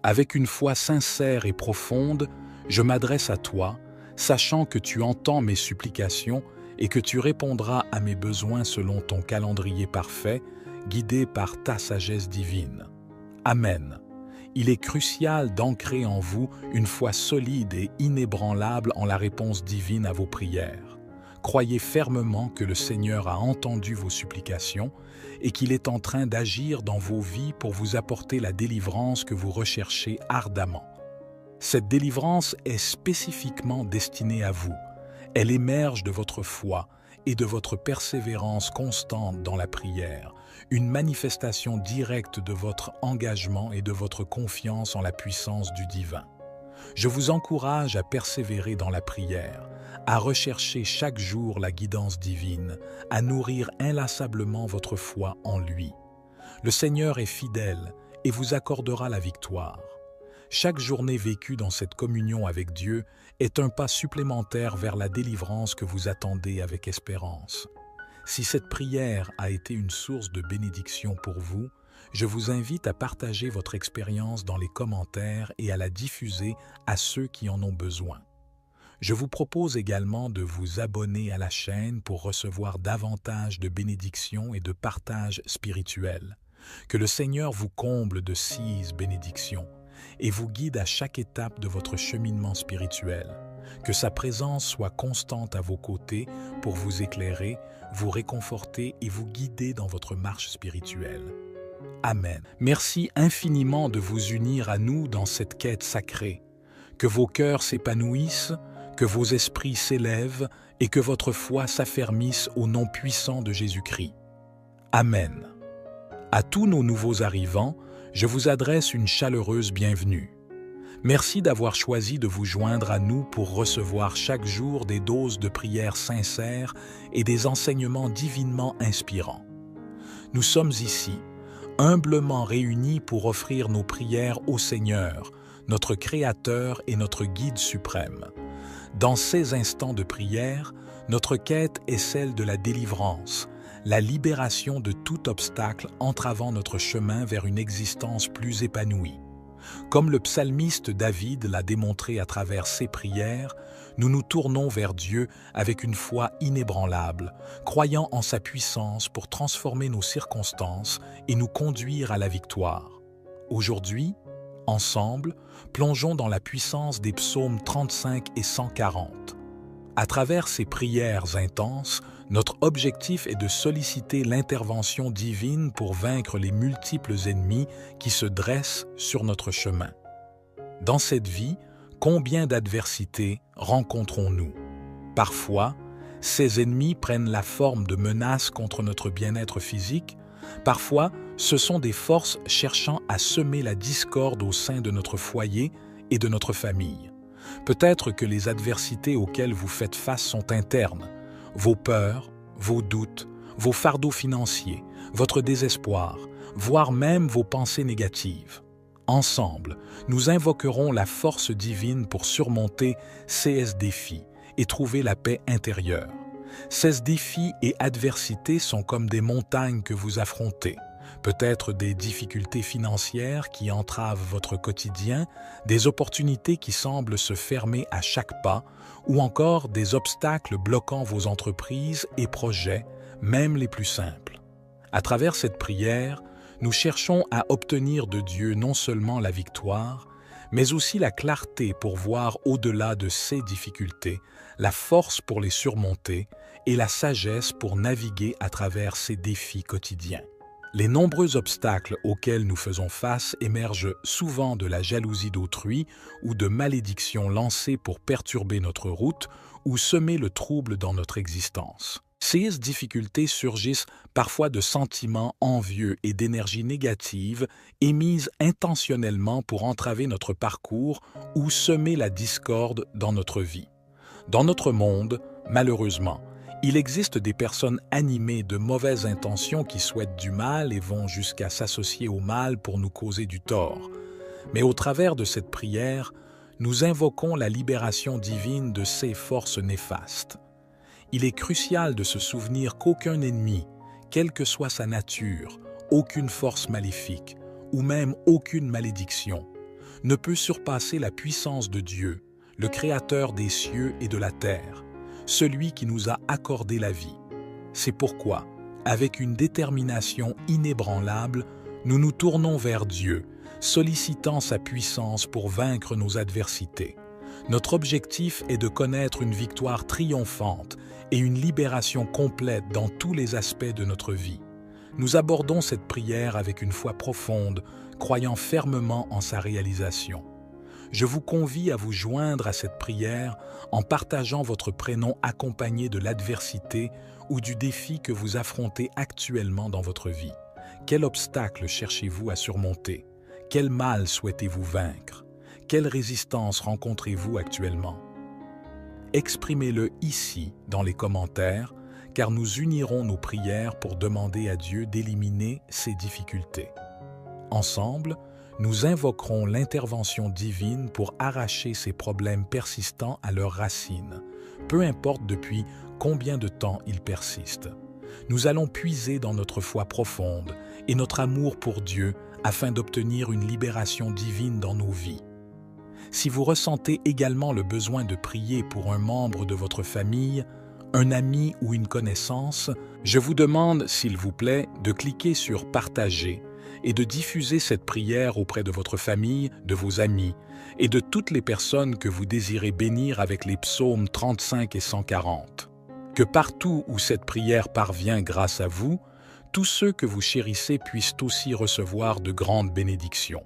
Avec une foi sincère et profonde, je m'adresse à toi, sachant que tu entends mes supplications et que tu répondras à mes besoins selon ton calendrier parfait, guidé par ta sagesse divine. Amen. Il est crucial d'ancrer en vous une foi solide et inébranlable en la réponse divine à vos prières. Croyez fermement que le Seigneur a entendu vos supplications et qu'il est en train d'agir dans vos vies pour vous apporter la délivrance que vous recherchez ardemment. Cette délivrance est spécifiquement destinée à vous. Elle émerge de votre foi et de votre persévérance constante dans la prière, une manifestation directe de votre engagement et de votre confiance en la puissance du divin. Je vous encourage à persévérer dans la prière, à rechercher chaque jour la guidance divine, à nourrir inlassablement votre foi en lui. Le Seigneur est fidèle et vous accordera la victoire. Chaque journée vécue dans cette communion avec Dieu est un pas supplémentaire vers la délivrance que vous attendez avec espérance. Si cette prière a été une source de bénédiction pour vous, Je vous invite à partager votre expérience dans les commentaires et à la diffuser à ceux qui en ont besoin. Je vous propose également de vous abonner à la chaîne pour recevoir davantage de bénédictions et de partages spirituels. Que le Seigneur vous comble de 6 bénédictions et vous guide à chaque étape de votre cheminement spirituel. Que sa présence soit constante à vos côtés pour vous éclairer, vous réconforter et vous guider dans votre marche spirituelle. Amen. Merci infiniment de vous unir à nous dans cette quête sacrée. Que vos cœurs s'épanouissent, que vos esprits s'élèvent et que votre foi s'affermisse au nom puissant de Jésus-Christ. Amen. À tous nos nouveaux arrivants, je vous adresse une chaleureuse bienvenue. Merci d'avoir choisi de vous joindre à nous pour recevoir chaque jour des doses de prières sincères et des enseignements divinement inspirants. Nous sommes ici, humblement réunis pour offrir nos prières au Seigneur, notre Créateur et notre Guide suprême. Dans ces instants de prière, notre quête est celle de la délivrance, la libération de tout obstacle entravant notre chemin vers une existence plus épanouie. Comme le psalmiste David l'a démontré à travers ses prières, nous nous tournons vers Dieu avec une foi inébranlable, croyant en sa puissance pour transformer nos circonstances et nous conduire à la victoire. Aujourd'hui, ensemble, plongeons dans la puissance des psaumes 35 et 140. À travers ces prières intenses, notre objectif est de solliciter l'intervention divine pour vaincre les multiples ennemis qui se dressent sur notre chemin. Dans cette vie, combien d'adversités rencontrons-nous? Parfois, ces ennemis prennent la forme de menaces contre notre bien-être physique. Parfois, ce sont des forces cherchant à semer la discorde au sein de notre foyer et de notre famille. Peut-être que les adversités auxquelles vous faites face sont internes. Vos peurs, vos doutes, vos fardeaux financiers, votre désespoir, voire même vos pensées négatives. Ensemble, nous invoquerons la force divine pour surmonter ces défis et trouver la paix intérieure. Ces défis et adversités sont comme des montagnes que vous affrontez. Peut-être des difficultés financières qui entravent votre quotidien, des opportunités qui semblent se fermer à chaque pas, ou encore des obstacles bloquant vos entreprises et projets, même les plus simples. À travers cette prière, nous cherchons à obtenir de Dieu non seulement la victoire, mais aussi la clarté pour voir au-delà de ces difficultés, la force pour les surmonter et la sagesse pour naviguer à travers ces défis quotidiens. Les nombreux obstacles auxquels nous faisons face émergent souvent de la jalousie d'autrui ou de malédictions lancées pour perturber notre route ou semer le trouble dans notre existence. Ces difficultés surgissent parfois de sentiments envieux et d'énergie négative émises intentionnellement pour entraver notre parcours ou semer la discorde dans notre vie. Dans notre monde, malheureusement, il existe des personnes animées de mauvaises intentions qui souhaitent du mal et vont jusqu'à s'associer au mal pour nous causer du tort. Mais au travers de cette prière, nous invoquons la libération divine de ces forces néfastes. Il est crucial de se souvenir qu'aucun ennemi, quelle que soit sa nature, aucune force maléfique ou même aucune malédiction, ne peut surpasser la puissance de Dieu, le Créateur des cieux et de la terre, celui qui nous a accordé la vie. C'est pourquoi, avec une détermination inébranlable, nous nous tournons vers Dieu, sollicitant sa puissance pour vaincre nos adversités. Notre objectif est de connaître une victoire triomphante et une libération complète dans tous les aspects de notre vie. Nous abordons cette prière avec une foi profonde, croyant fermement en sa réalisation. Je vous convie à vous joindre à cette prière en partageant votre prénom accompagné de l'adversité ou du défi que vous affrontez actuellement dans votre vie. Quel obstacle cherchez-vous à surmonter? Quel mal souhaitez-vous vaincre? Quelle résistance rencontrez-vous actuellement? Exprimez-le ici dans les commentaires, car nous unirons nos prières pour demander à Dieu d'éliminer ces difficultés. Ensemble, nous invoquerons l'intervention divine pour arracher ces problèmes persistants à leurs racines, peu importe depuis combien de temps ils persistent. Nous allons puiser dans notre foi profonde et notre amour pour Dieu afin d'obtenir une libération divine dans nos vies. Si vous ressentez également le besoin de prier pour un membre de votre famille, un ami ou une connaissance, je vous demande, s'il vous plaît, de cliquer sur « Partager » et de diffuser cette prière auprès de votre famille, de vos amis et de toutes les personnes que vous désirez bénir avec les psaumes 35 et 140. Que partout où cette prière parvient grâce à vous, tous ceux que vous chérissez puissent aussi recevoir de grandes bénédictions.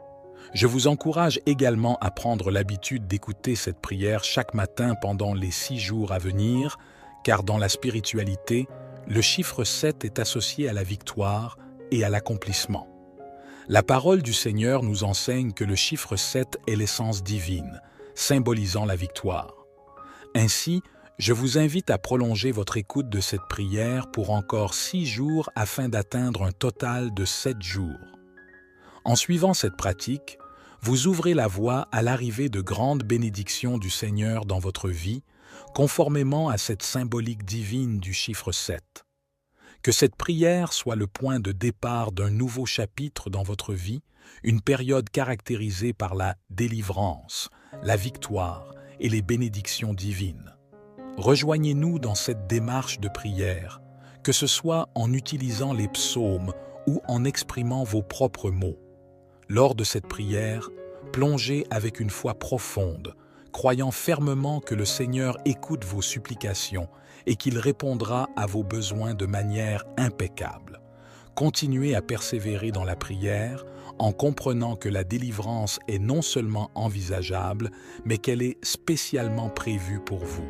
Je vous encourage également à prendre l'habitude d'écouter cette prière chaque matin pendant les 6 jours à venir, car dans la spiritualité, le chiffre 7 est associé à la victoire et à l'accomplissement. La parole du Seigneur nous enseigne que le chiffre 7 est l'essence divine, symbolisant la victoire. Ainsi, je vous invite à prolonger votre écoute de cette prière pour encore 6 jours afin d'atteindre un total de 7 jours. En suivant cette pratique, vous ouvrez la voie à l'arrivée de grandes bénédictions du Seigneur dans votre vie, conformément à cette symbolique divine du chiffre 7. Que cette prière soit le point de départ d'un nouveau chapitre dans votre vie, une période caractérisée par la délivrance, la victoire et les bénédictions divines. Rejoignez-nous dans cette démarche de prière, que ce soit en utilisant les psaumes ou en exprimant vos propres mots. Lors de cette prière, plongez avec une foi profonde, croyant fermement que le Seigneur écoute vos supplications et qu'il répondra à vos besoins de manière impeccable. Continuez à persévérer dans la prière en comprenant que la délivrance est non seulement envisageable, mais qu'elle est spécialement prévue pour vous.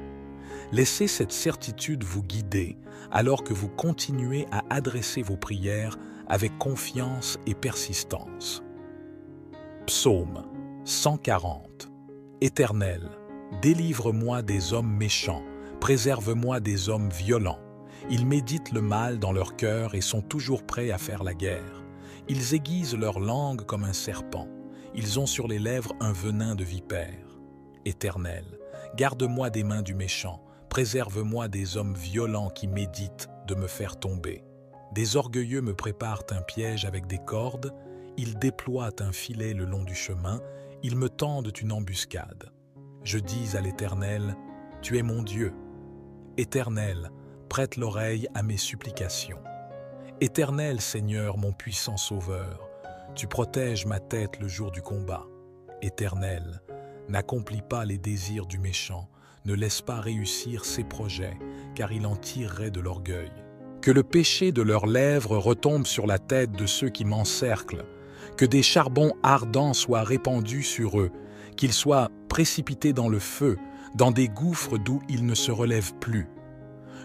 Laissez cette certitude vous guider alors que vous continuez à adresser vos prières avec confiance et persistance. Psaume 140. Éternel, délivre-moi des hommes méchants, préserve-moi des hommes violents. Ils méditent le mal dans leur cœur et sont toujours prêts à faire la guerre. Ils aiguisent leur langue comme un serpent. Ils ont sur les lèvres un venin de vipère. Éternel, garde-moi des mains du méchant, préserve-moi des hommes violents qui méditent de me faire tomber. Des orgueilleux me préparent un piège avec des cordes, ils déploient un filet le long du chemin, ils me tendent une embuscade. Je dis à l'Éternel, « Tu es mon Dieu. » Éternel, prête l'oreille à mes supplications. Éternel Seigneur, mon puissant Sauveur, tu protèges ma tête le jour du combat. Éternel, n'accomplis pas les désirs du méchant, ne laisse pas réussir ses projets, car il en tirerait de l'orgueil. Que le péché de leurs lèvres retombe sur la tête de ceux qui m'encerclent, que des charbons ardents soient répandus sur eux, qu'ils soient précipités dans le feu, dans des gouffres d'où ils ne se relèvent plus.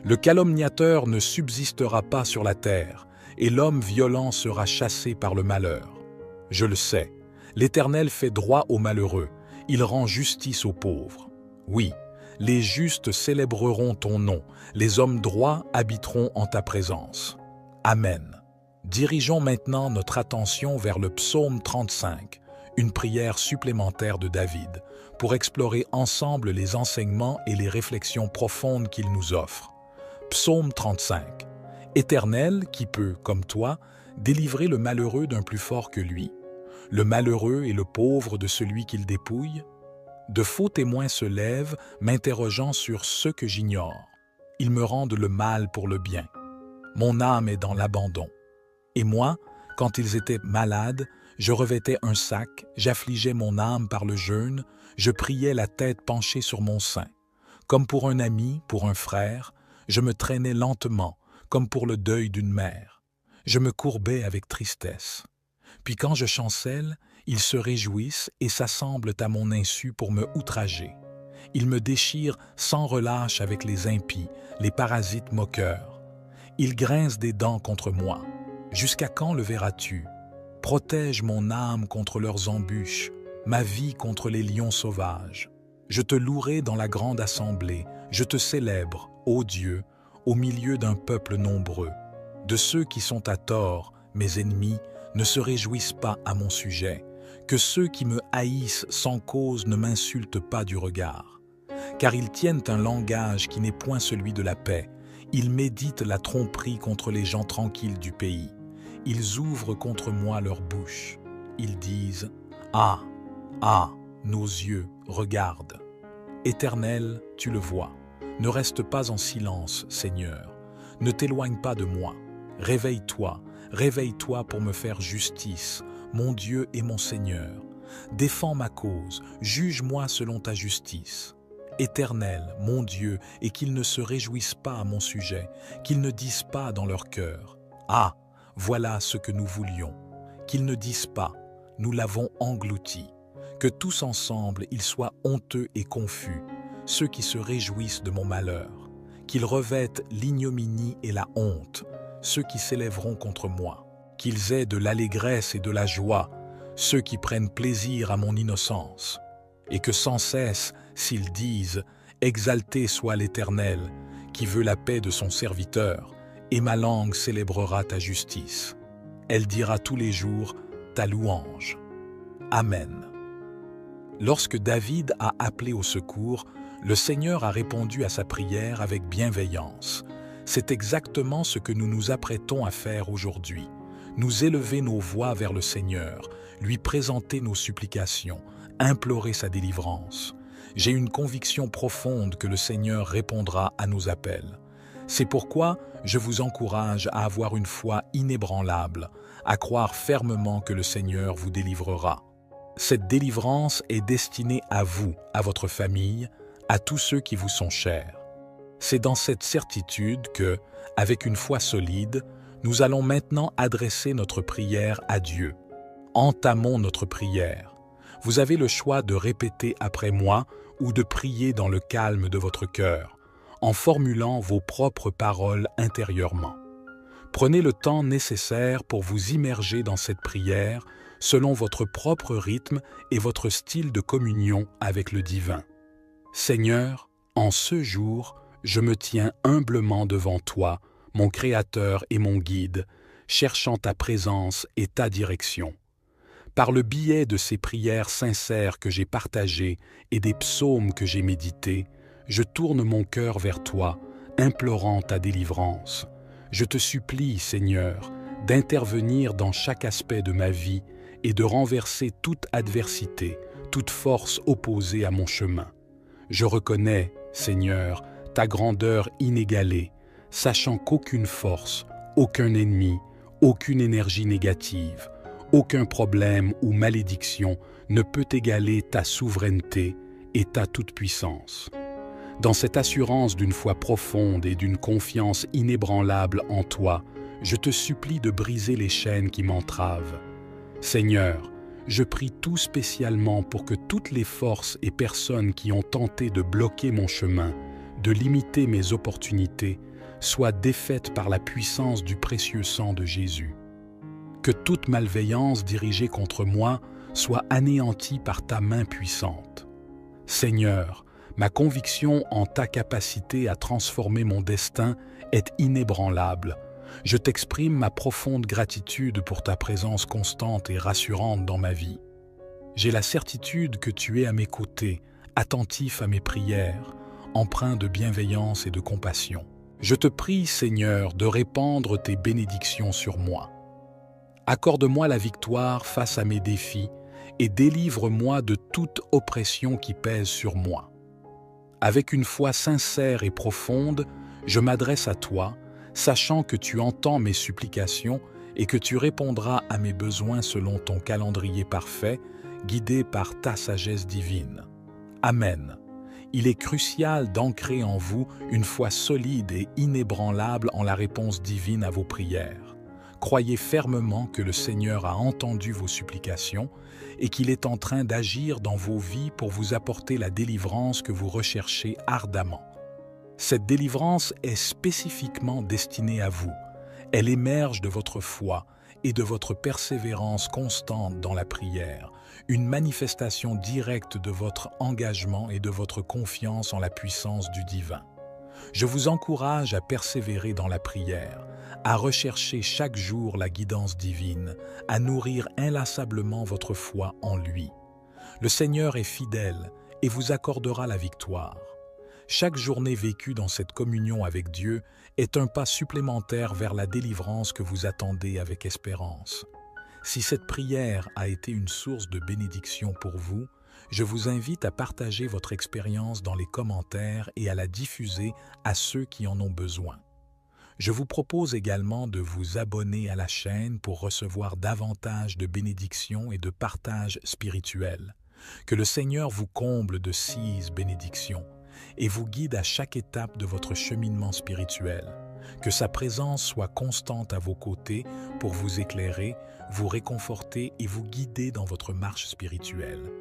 Le calomniateur ne subsistera pas sur la terre, et l'homme violent sera chassé par le malheur. Je le sais, l'Éternel fait droit aux malheureux, il rend justice aux pauvres. Oui, les justes célébreront ton nom, les hommes droits habiteront en ta présence. Amen. Dirigeons maintenant notre attention vers le psaume 35, une prière supplémentaire de David, pour explorer ensemble les enseignements et les réflexions profondes qu'il nous offre. Psaume 35. Éternel, qui peut, comme toi, délivrer le malheureux d'un plus fort que lui, le malheureux et le pauvre de celui qu'il dépouille? De faux témoins se lèvent, m'interrogeant sur ce que j'ignore. Ils me rendent le mal pour le bien. Mon âme est dans l'abandon. Et moi, quand ils étaient malades, je revêtais un sac, j'affligeais mon âme par le jeûne, je priais la tête penchée sur mon sein. Comme pour un ami, pour un frère, je me traînais lentement, comme pour le deuil d'une mère. Je me courbais avec tristesse. Puis quand je chancelle, ils se réjouissent et s'assemblent à mon insu pour me outrager. Ils me déchirent sans relâche avec les impies, les parasites moqueurs. Ils grincent des dents contre moi. Jusqu'à quand le verras-tu? Protège mon âme contre leurs embûches, ma vie contre les lions sauvages. Je te louerai dans la grande assemblée, je te célèbre, ô Dieu, au milieu d'un peuple nombreux. De ceux qui sont à tort, mes ennemis, ne se réjouissent pas à mon sujet. Que ceux qui me haïssent sans cause ne m'insultent pas du regard. Car ils tiennent un langage qui n'est point celui de la paix. Ils méditent la tromperie contre les gens tranquilles du pays. Ils ouvrent contre moi leur bouche. Ils disent « Ah, ah, nos yeux, regardent. » Éternel, tu le vois. Ne reste pas en silence, Seigneur. Ne t'éloigne pas de moi. Réveille-toi, réveille-toi pour me faire justice, mon Dieu et mon Seigneur. Défends ma cause, juge-moi selon ta justice. Éternel, mon Dieu, et qu'ils ne se réjouissent pas à mon sujet, qu'ils ne disent pas dans leur cœur « Ah, voilà ce que nous voulions », qu'ils ne disent pas « Nous l'avons englouti », que tous ensemble ils soient honteux et confus, ceux qui se réjouissent de mon malheur, qu'ils revêtent l'ignominie et la honte, ceux qui s'élèveront contre moi, qu'ils aient de l'allégresse et de la joie, ceux qui prennent plaisir à mon innocence, et que sans cesse, s'ils disent « Exalté soit l'Éternel, qui veut la paix de son serviteur, et ma langue célébrera ta justice. Elle dira tous les jours ta louange. Amen. » Lorsque David a appelé au secours, le Seigneur a répondu à sa prière avec bienveillance. C'est exactement ce que nous nous apprêtons à faire aujourd'hui. Nous élever nos voix vers le Seigneur, lui présenter nos supplications, implorer sa délivrance. J'ai une conviction profonde que le Seigneur répondra à nos appels. C'est pourquoi je vous encourage à avoir une foi inébranlable, à croire fermement que le Seigneur vous délivrera. Cette délivrance est destinée à vous, à votre famille, à tous ceux qui vous sont chers. C'est dans cette certitude que, avec une foi solide, nous allons maintenant adresser notre prière à Dieu. Entamons notre prière. Vous avez le choix de répéter après moi ou de prier dans le calme de votre cœur, en formulant vos propres paroles intérieurement. Prenez le temps nécessaire pour vous immerger dans cette prière selon votre propre rythme et votre style de communion avec le divin. Seigneur, en ce jour, je me tiens humblement devant toi, mon Créateur et mon Guide, cherchant ta présence et ta direction. Par le biais de ces prières sincères que j'ai partagées et des psaumes que j'ai médités, je tourne mon cœur vers toi, implorant ta délivrance. Je te supplie, Seigneur, d'intervenir dans chaque aspect de ma vie et de renverser toute adversité, toute force opposée à mon chemin. Je reconnais, Seigneur, ta grandeur inégalée, sachant qu'aucune force, aucun ennemi, aucune énergie négative, aucun problème ou malédiction ne peut égaler ta souveraineté et ta toute-puissance. Dans cette assurance d'une foi profonde et d'une confiance inébranlable en toi, je te supplie de briser les chaînes qui m'entravent. Seigneur, je prie tout spécialement pour que toutes les forces et personnes qui ont tenté de bloquer mon chemin, de limiter mes opportunités, soient défaites par la puissance du précieux sang de Jésus. Que toute malveillance dirigée contre moi soit anéantie par ta main puissante. Seigneur, ma conviction en ta capacité à transformer mon destin est inébranlable. Je t'exprime ma profonde gratitude pour ta présence constante et rassurante dans ma vie. J'ai la certitude que tu es à mes côtés, attentif à mes prières, empreint de bienveillance et de compassion. Je te prie, Seigneur, de répandre tes bénédictions sur moi. Accorde-moi la victoire face à mes défis et délivre-moi de toute oppression qui pèse sur moi. Avec une foi sincère et profonde, je m'adresse à toi, sachant que tu entends mes supplications et que tu répondras à mes besoins selon ton calendrier parfait, guidé par ta sagesse divine. Amen. Il est crucial d'ancrer en vous une foi solide et inébranlable en la réponse divine à vos prières. Croyez fermement que le Seigneur a entendu vos supplications et qu'il est en train d'agir dans vos vies pour vous apporter la délivrance que vous recherchez ardemment. Cette délivrance est spécifiquement destinée à vous. Elle émerge de votre foi et de votre persévérance constante dans la prière, une manifestation directe de votre engagement et de votre confiance en la puissance du divin. Je vous encourage à persévérer dans la prière, à rechercher chaque jour la guidance divine, à nourrir inlassablement votre foi en lui. Le Seigneur est fidèle et vous accordera la victoire. Chaque journée vécue dans cette communion avec Dieu est un pas supplémentaire vers la délivrance que vous attendez avec espérance. Si cette prière a été une source de bénédiction pour vous, je vous invite à partager votre expérience dans les commentaires et à la diffuser à ceux qui en ont besoin. Je vous propose également de vous abonner à la chaîne pour recevoir davantage de bénédictions et de partage spirituel. Que le Seigneur vous comble de 6 bénédictions et vous guide à chaque étape de votre cheminement spirituel. Que sa présence soit constante à vos côtés pour vous éclairer, vous réconforter et vous guider dans votre marche spirituelle.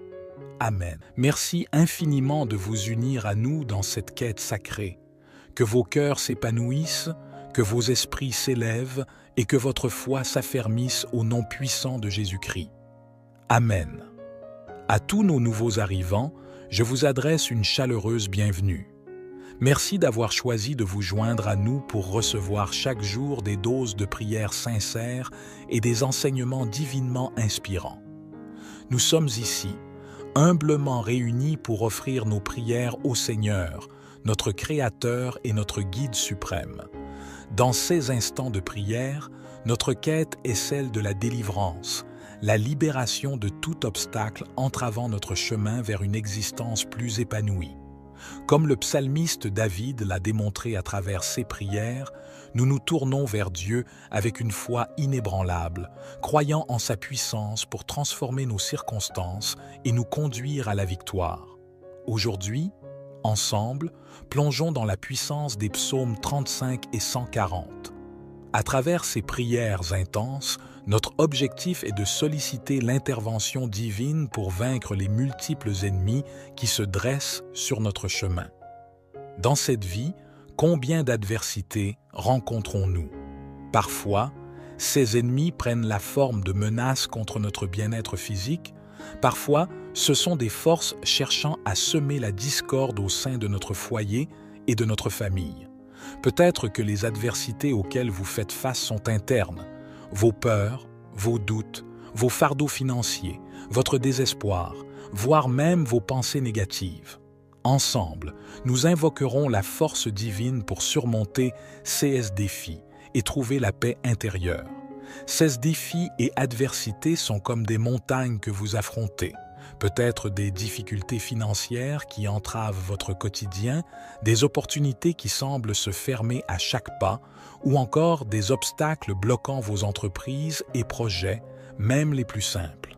Amen. Merci infiniment de vous unir à nous dans cette quête sacrée. Que vos cœurs s'épanouissent, que vos esprits s'élèvent et que votre foi s'affermisse au nom puissant de Jésus-Christ. Amen. À tous nos nouveaux arrivants, je vous adresse une chaleureuse bienvenue. Merci d'avoir choisi de vous joindre à nous pour recevoir chaque jour des doses de prières sincères et des enseignements divinement inspirants. Nous sommes ici, humblement réunis pour offrir nos prières au Seigneur, notre Créateur et notre Guide suprême. Dans ces instants de prière, notre quête est celle de la délivrance, la libération de tout obstacle entravant notre chemin vers une existence plus épanouie. Comme le psalmiste David l'a démontré à travers ses prières, nous nous tournons vers Dieu avec une foi inébranlable, croyant en sa puissance pour transformer nos circonstances et nous conduire à la victoire. Aujourd'hui, ensemble, plongeons dans la puissance des psaumes 35 et 140. À travers ces prières intenses, notre objectif est de solliciter l'intervention divine pour vaincre les multiples ennemis qui se dressent sur notre chemin. Dans cette vie, combien d'adversités rencontrons-nous? Parfois, ces ennemis prennent la forme de menaces contre notre bien-être physique. Parfois, ce sont des forces cherchant à semer la discorde au sein de notre foyer et de notre famille. Peut-être que les adversités auxquelles vous faites face sont internes. Vos peurs, vos doutes, vos fardeaux financiers, votre désespoir, voire même vos pensées négatives. Ensemble, nous invoquerons la force divine pour surmonter ces défis et trouver la paix intérieure. Ces défis et adversités sont comme des montagnes que vous affrontez. Peut-être des difficultés financières qui entravent votre quotidien, des opportunités qui semblent se fermer à chaque pas, ou encore des obstacles bloquant vos entreprises et projets, même les plus simples.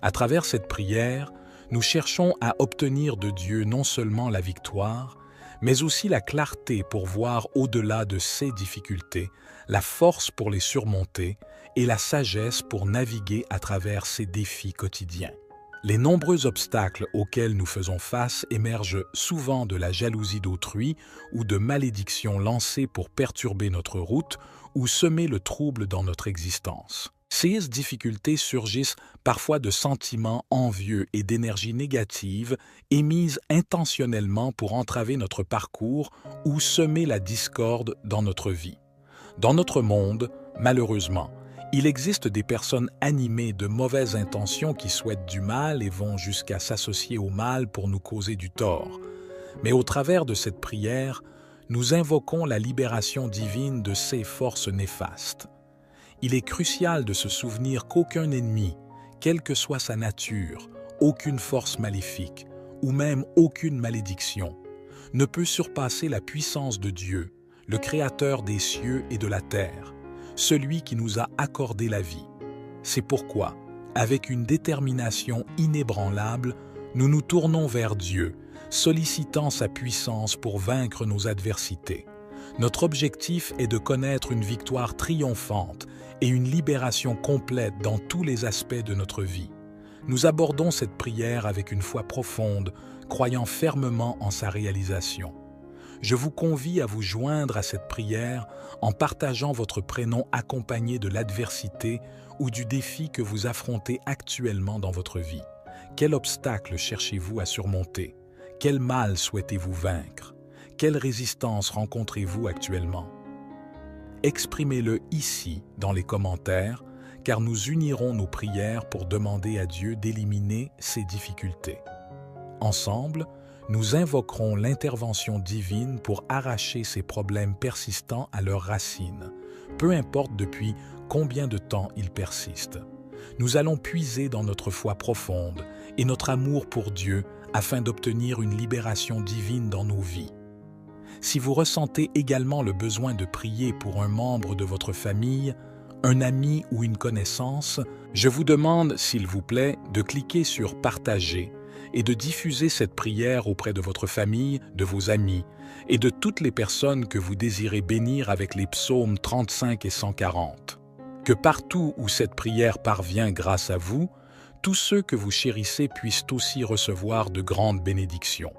À travers cette prière, nous cherchons à obtenir de Dieu non seulement la victoire, mais aussi la clarté pour voir au-delà de ces difficultés, la force pour les surmonter et la sagesse pour naviguer à travers ces défis quotidiens. Les nombreux obstacles auxquels nous faisons face émergent souvent de la jalousie d'autrui ou de malédictions lancées pour perturber notre route ou semer le trouble dans notre existence. Ces difficultés surgissent parfois de sentiments envieux et d'énergie négative émises intentionnellement pour entraver notre parcours ou semer la discorde dans notre vie. Dans notre monde, malheureusement, il existe des personnes animées de mauvaises intentions qui souhaitent du mal et vont jusqu'à s'associer au mal pour nous causer du tort. Mais au travers de cette prière, nous invoquons la libération divine de ces forces néfastes. Il est crucial de se souvenir qu'aucun ennemi, quelle que soit sa nature, aucune force maléfique ou même aucune malédiction, ne peut surpasser la puissance de Dieu, le Créateur des cieux et de la terre, celui qui nous a accordé la vie. C'est pourquoi, avec une détermination inébranlable, nous nous tournons vers Dieu, sollicitant sa puissance pour vaincre nos adversités. Notre objectif est de connaître une victoire triomphante et une libération complète dans tous les aspects de notre vie. Nous abordons cette prière avec une foi profonde, croyant fermement en sa réalisation. Je vous convie à vous joindre à cette prière en partageant votre prénom accompagné de l'adversité ou du défi que vous affrontez actuellement dans votre vie. Quel obstacle cherchez-vous à surmonter? Quel mal souhaitez-vous vaincre? Quelle résistance rencontrez-vous actuellement? Exprimez-le ici dans les commentaires, car nous unirons nos prières pour demander à Dieu d'éliminer ces difficultés. Ensemble, nous invoquerons l'intervention divine pour arracher ces problèmes persistants à leurs racines, peu importe depuis combien de temps ils persistent. Nous allons puiser dans notre foi profonde et notre amour pour Dieu afin d'obtenir une libération divine dans nos vies. Si vous ressentez également le besoin de prier pour un membre de votre famille, un ami ou une connaissance, je vous demande, s'il vous plaît, de cliquer sur « Partager » et de diffuser cette prière auprès de votre famille, de vos amis et de toutes les personnes que vous désirez bénir avec les psaumes 35 et 140. Que partout où cette prière parvient grâce à vous, tous ceux que vous chérissez puissent aussi recevoir de grandes bénédictions.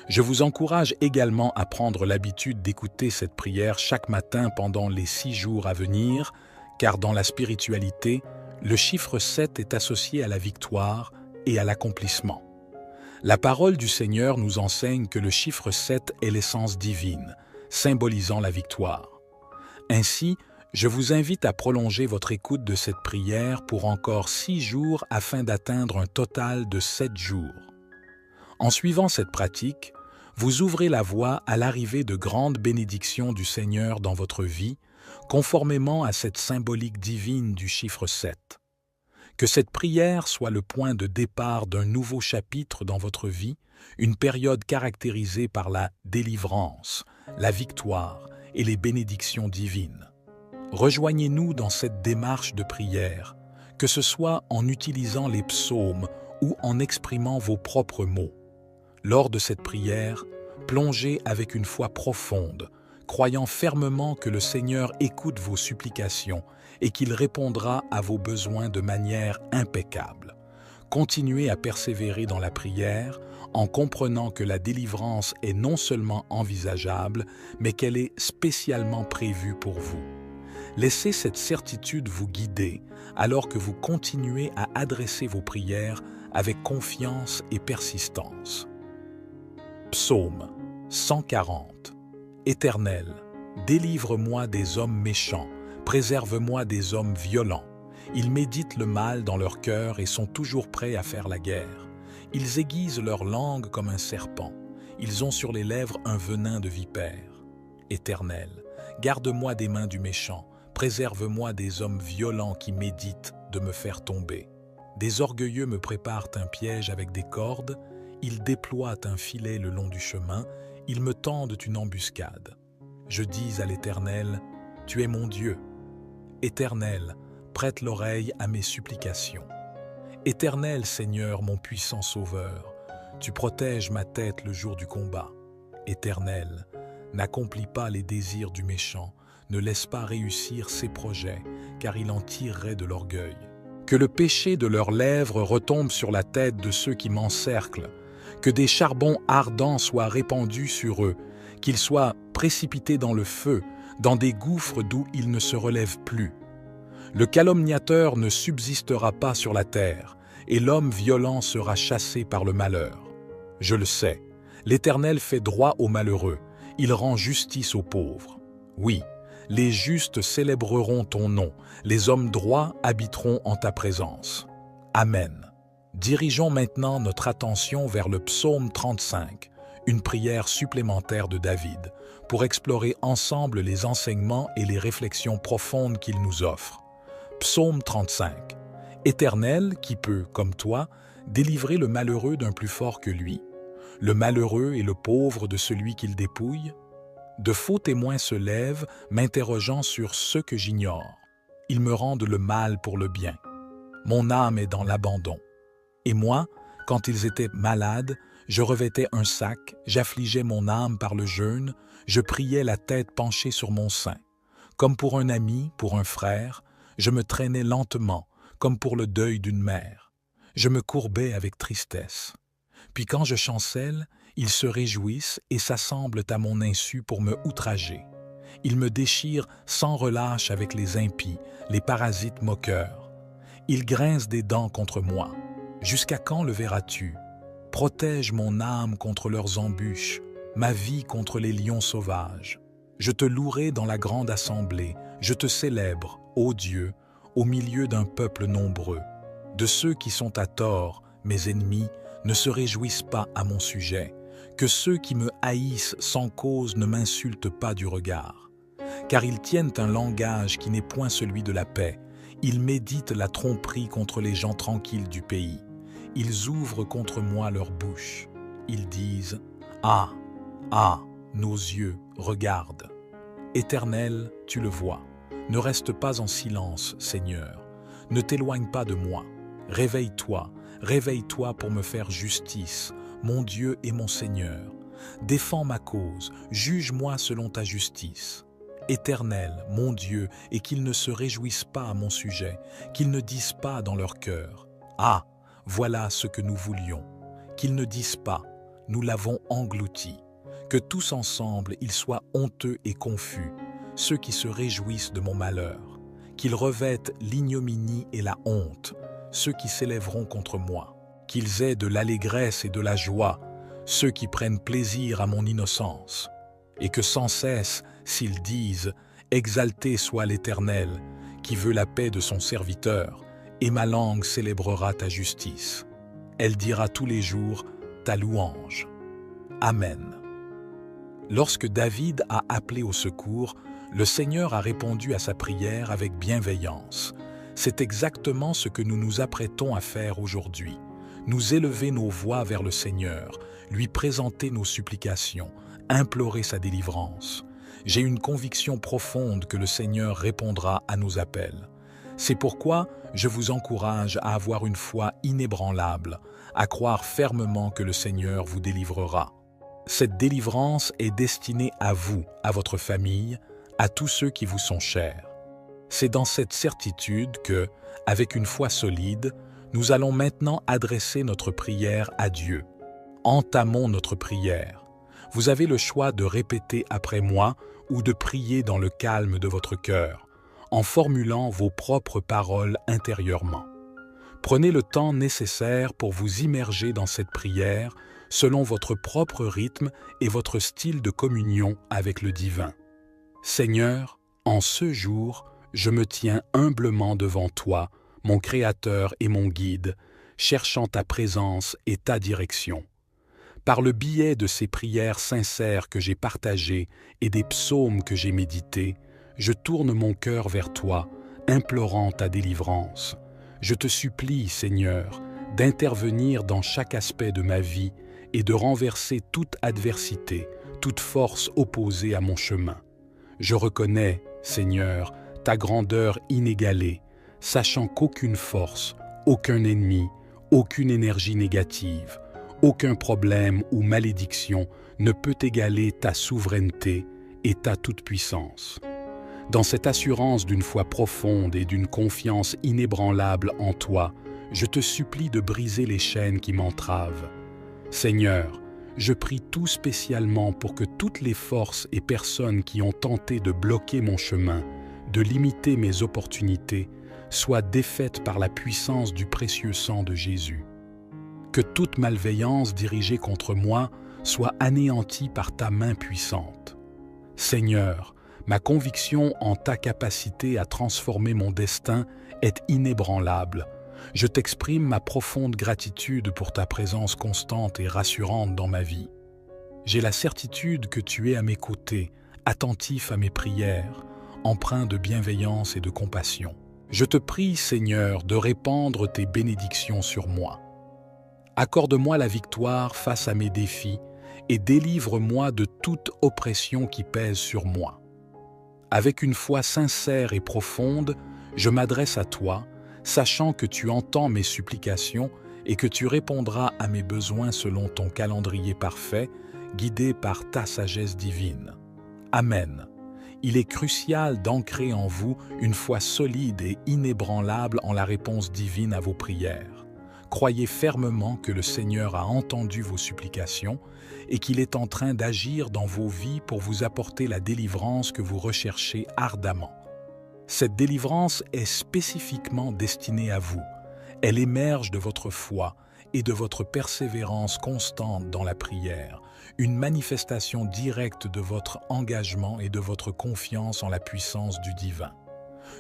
Je vous encourage également à prendre l'habitude d'écouter cette prière chaque matin pendant les 6 jours à venir, car dans la spiritualité, le chiffre 7 est associé à la victoire et à l'accomplissement. La parole du Seigneur nous enseigne que le chiffre 7 est l'essence divine, symbolisant la victoire. Ainsi, je vous invite à prolonger votre écoute de cette prière pour encore 6 jours afin d'atteindre un total de 7 jours. En suivant cette pratique, vous ouvrez la voie à l'arrivée de grandes bénédictions du Seigneur dans votre vie, conformément à cette symbolique divine du chiffre 7. Que cette prière soit le point de départ d'un nouveau chapitre dans votre vie, une période caractérisée par la délivrance, la victoire et les bénédictions divines. Rejoignez-nous dans cette démarche de prière, que ce soit en utilisant les psaumes ou en exprimant vos propres mots. Lors de cette prière, plongez avec une foi profonde, croyant fermement que le Seigneur écoute vos supplications et qu'il répondra à vos besoins de manière impeccable. Continuez à persévérer dans la prière en comprenant que la délivrance est non seulement envisageable, mais qu'elle est spécialement prévue pour vous. Laissez cette certitude vous guider alors que vous continuez à adresser vos prières avec confiance et persistance. Psaume 140. Éternel, délivre-moi des hommes méchants, préserve-moi des hommes violents. Ils méditent le mal dans leur cœur et sont toujours prêts à faire la guerre. Ils aiguisent leur langue comme un serpent. Ils ont sur les lèvres un venin de vipère. Éternel, garde-moi des mains du méchant, préserve-moi des hommes violents qui méditent de me faire tomber. Des orgueilleux me préparent un piège avec des cordes, ils déploient un filet le long du chemin, ils me tendent une embuscade. Je dis à l'Éternel, « Tu es mon Dieu. » Éternel, prête l'oreille à mes supplications. Éternel Seigneur, mon puissant Sauveur, tu protèges ma tête le jour du combat. Éternel, n'accomplis pas les désirs du méchant, ne laisse pas réussir ses projets, car il en tirerait de l'orgueil. Que le péché de leurs lèvres retombe sur la tête de ceux qui m'encerclent, que des charbons ardents soient répandus sur eux, qu'ils soient précipités dans le feu, dans des gouffres d'où ils ne se relèvent plus. Le calomniateur ne subsistera pas sur la terre, et l'homme violent sera chassé par le malheur. Je le sais, l'Éternel fait droit aux malheureux, il rend justice aux pauvres. Oui, les justes célébreront ton nom, les hommes droits habiteront en ta présence. Amen. Dirigeons maintenant notre attention vers le psaume 35, une prière supplémentaire de David, pour explorer ensemble les enseignements et les réflexions profondes qu'il nous offre. Psaume 35. Éternel, qui peut, comme toi, délivrer le malheureux d'un plus fort que lui, le malheureux et le pauvre de celui qu'il dépouille? De faux témoins se lèvent, m'interrogeant sur ce que j'ignore. Ils me rendent le mal pour le bien. Mon âme est dans l'abandon. Et moi, quand ils étaient malades, je revêtais un sac, j'affligeais mon âme par le jeûne, je priais la tête penchée sur mon sein. Comme pour un ami, pour un frère, je me traînais lentement, comme pour le deuil d'une mère. Je me courbais avec tristesse. Puis quand je chancelle, ils se réjouissent et s'assemblent à mon insu pour me outrager. Ils me déchirent sans relâche avec les impies, les parasites moqueurs. Ils grincent des dents contre moi. Jusqu'à quand le verras-tu? Protège mon âme contre leurs embûches, ma vie contre les lions sauvages. Je te louerai dans la grande assemblée, je te célèbre, ô Dieu, au milieu d'un peuple nombreux. De ceux qui sont à tort, mes ennemis, ne se réjouissent pas à mon sujet. Que ceux qui me haïssent sans cause ne m'insultent pas du regard. Car ils tiennent un langage qui n'est point celui de la paix. Ils méditent la tromperie contre les gens tranquilles du pays. Ils ouvrent contre moi leur bouche. Ils disent « Ah, ah, nos yeux, regardent !» Éternel, tu le vois. Ne reste pas en silence, Seigneur. Ne t'éloigne pas de moi. Réveille-toi, réveille-toi pour me faire justice, mon Dieu et mon Seigneur. Défends ma cause, juge-moi selon ta justice. Éternel, mon Dieu, et qu'ils ne se réjouissent pas à mon sujet, qu'ils ne disent pas dans leur cœur « Ah, voilà ce que nous voulions », qu'ils ne disent pas « Nous l'avons englouti », que tous ensemble ils soient honteux et confus, ceux qui se réjouissent de mon malheur, qu'ils revêtent l'ignominie et la honte, ceux qui s'élèveront contre moi, qu'ils aient de l'allégresse et de la joie, ceux qui prennent plaisir à mon innocence, et que sans cesse, s'ils disent « Exalté soit l'Éternel, qui veut la paix de son serviteur, et ma langue célébrera ta justice. Elle dira tous les jours ta louange. Amen. » Lorsque David a appelé au secours, le Seigneur a répondu à sa prière avec bienveillance. C'est exactement ce que nous nous apprêtons à faire aujourd'hui. Nous élever nos voix vers le Seigneur, lui présenter nos supplications, implorer sa délivrance. J'ai une conviction profonde que le Seigneur répondra à nos appels. C'est pourquoi je vous encourage à avoir une foi inébranlable, à croire fermement que le Seigneur vous délivrera. Cette délivrance est destinée à vous, à votre famille, à tous ceux qui vous sont chers. C'est dans cette certitude que, avec une foi solide, nous allons maintenant adresser notre prière à Dieu. Entamons notre prière. Vous avez le choix de répéter après moi ou de prier dans le calme de votre cœur, en formulant vos propres paroles intérieurement. Prenez le temps nécessaire pour vous immerger dans cette prière selon votre propre rythme et votre style de communion avec le divin. Seigneur, en ce jour, je me tiens humblement devant toi, mon Créateur et mon Guide, cherchant ta présence et ta direction. Par le biais de ces prières sincères que j'ai partagées et des psaumes que j'ai médités, je tourne mon cœur vers toi, implorant ta délivrance. Je te supplie, Seigneur, d'intervenir dans chaque aspect de ma vie et de renverser toute adversité, toute force opposée à mon chemin. Je reconnais, Seigneur, ta grandeur inégalée, sachant qu'aucune force, aucun ennemi, aucune énergie négative, aucun problème ou malédiction ne peut égaler ta souveraineté et ta toute-puissance. Dans cette assurance d'une foi profonde et d'une confiance inébranlable en toi, je te supplie de briser les chaînes qui m'entravent. Seigneur, je prie tout spécialement pour que toutes les forces et personnes qui ont tenté de bloquer mon chemin, de limiter mes opportunités, soient défaites par la puissance du précieux sang de Jésus. Que toute malveillance dirigée contre moi soit anéantie par ta main puissante. Seigneur, ma conviction en ta capacité à transformer mon destin est inébranlable. Je t'exprime ma profonde gratitude pour ta présence constante et rassurante dans ma vie. J'ai la certitude que tu es à mes côtés, attentif à mes prières, empreint de bienveillance et de compassion. Je te prie, Seigneur, de répandre tes bénédictions sur moi. Accorde-moi la victoire face à mes défis et délivre-moi de toute oppression qui pèse sur moi. Avec une foi sincère et profonde, je m'adresse à toi, sachant que tu entends mes supplications et que tu répondras à mes besoins selon ton calendrier parfait, guidé par ta sagesse divine. Amen. Il est crucial d'ancrer en vous une foi solide et inébranlable en la réponse divine à vos prières. Croyez fermement que le Seigneur a entendu vos supplications et qu'il est en train d'agir dans vos vies pour vous apporter la délivrance que vous recherchez ardemment. Cette délivrance est spécifiquement destinée à vous. Elle émerge de votre foi et de votre persévérance constante dans la prière, une manifestation directe de votre engagement et de votre confiance en la puissance du divin.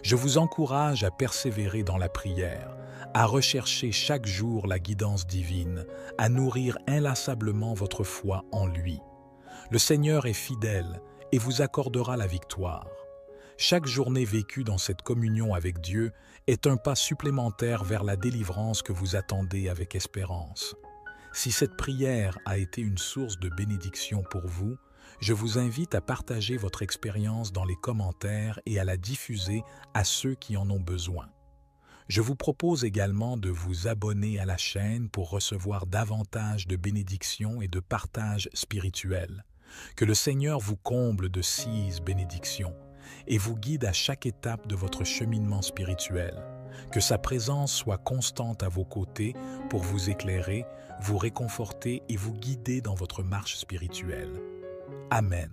Je vous encourage à persévérer dans la prière, à rechercher chaque jour la guidance divine, à nourrir inlassablement votre foi en lui. Le Seigneur est fidèle et vous accordera la victoire. Chaque journée vécue dans cette communion avec Dieu est un pas supplémentaire vers la délivrance que vous attendez avec espérance. Si cette prière a été une source de bénédiction pour vous, je vous invite à partager votre expérience dans les commentaires et à la diffuser à ceux qui en ont besoin. Je vous propose également de vous abonner à la chaîne pour recevoir davantage de bénédictions et de partages spirituels. Que le Seigneur vous comble de 6 bénédictions et vous guide à chaque étape de votre cheminement spirituel. Que sa présence soit constante à vos côtés pour vous éclairer, vous réconforter et vous guider dans votre marche spirituelle. Amen.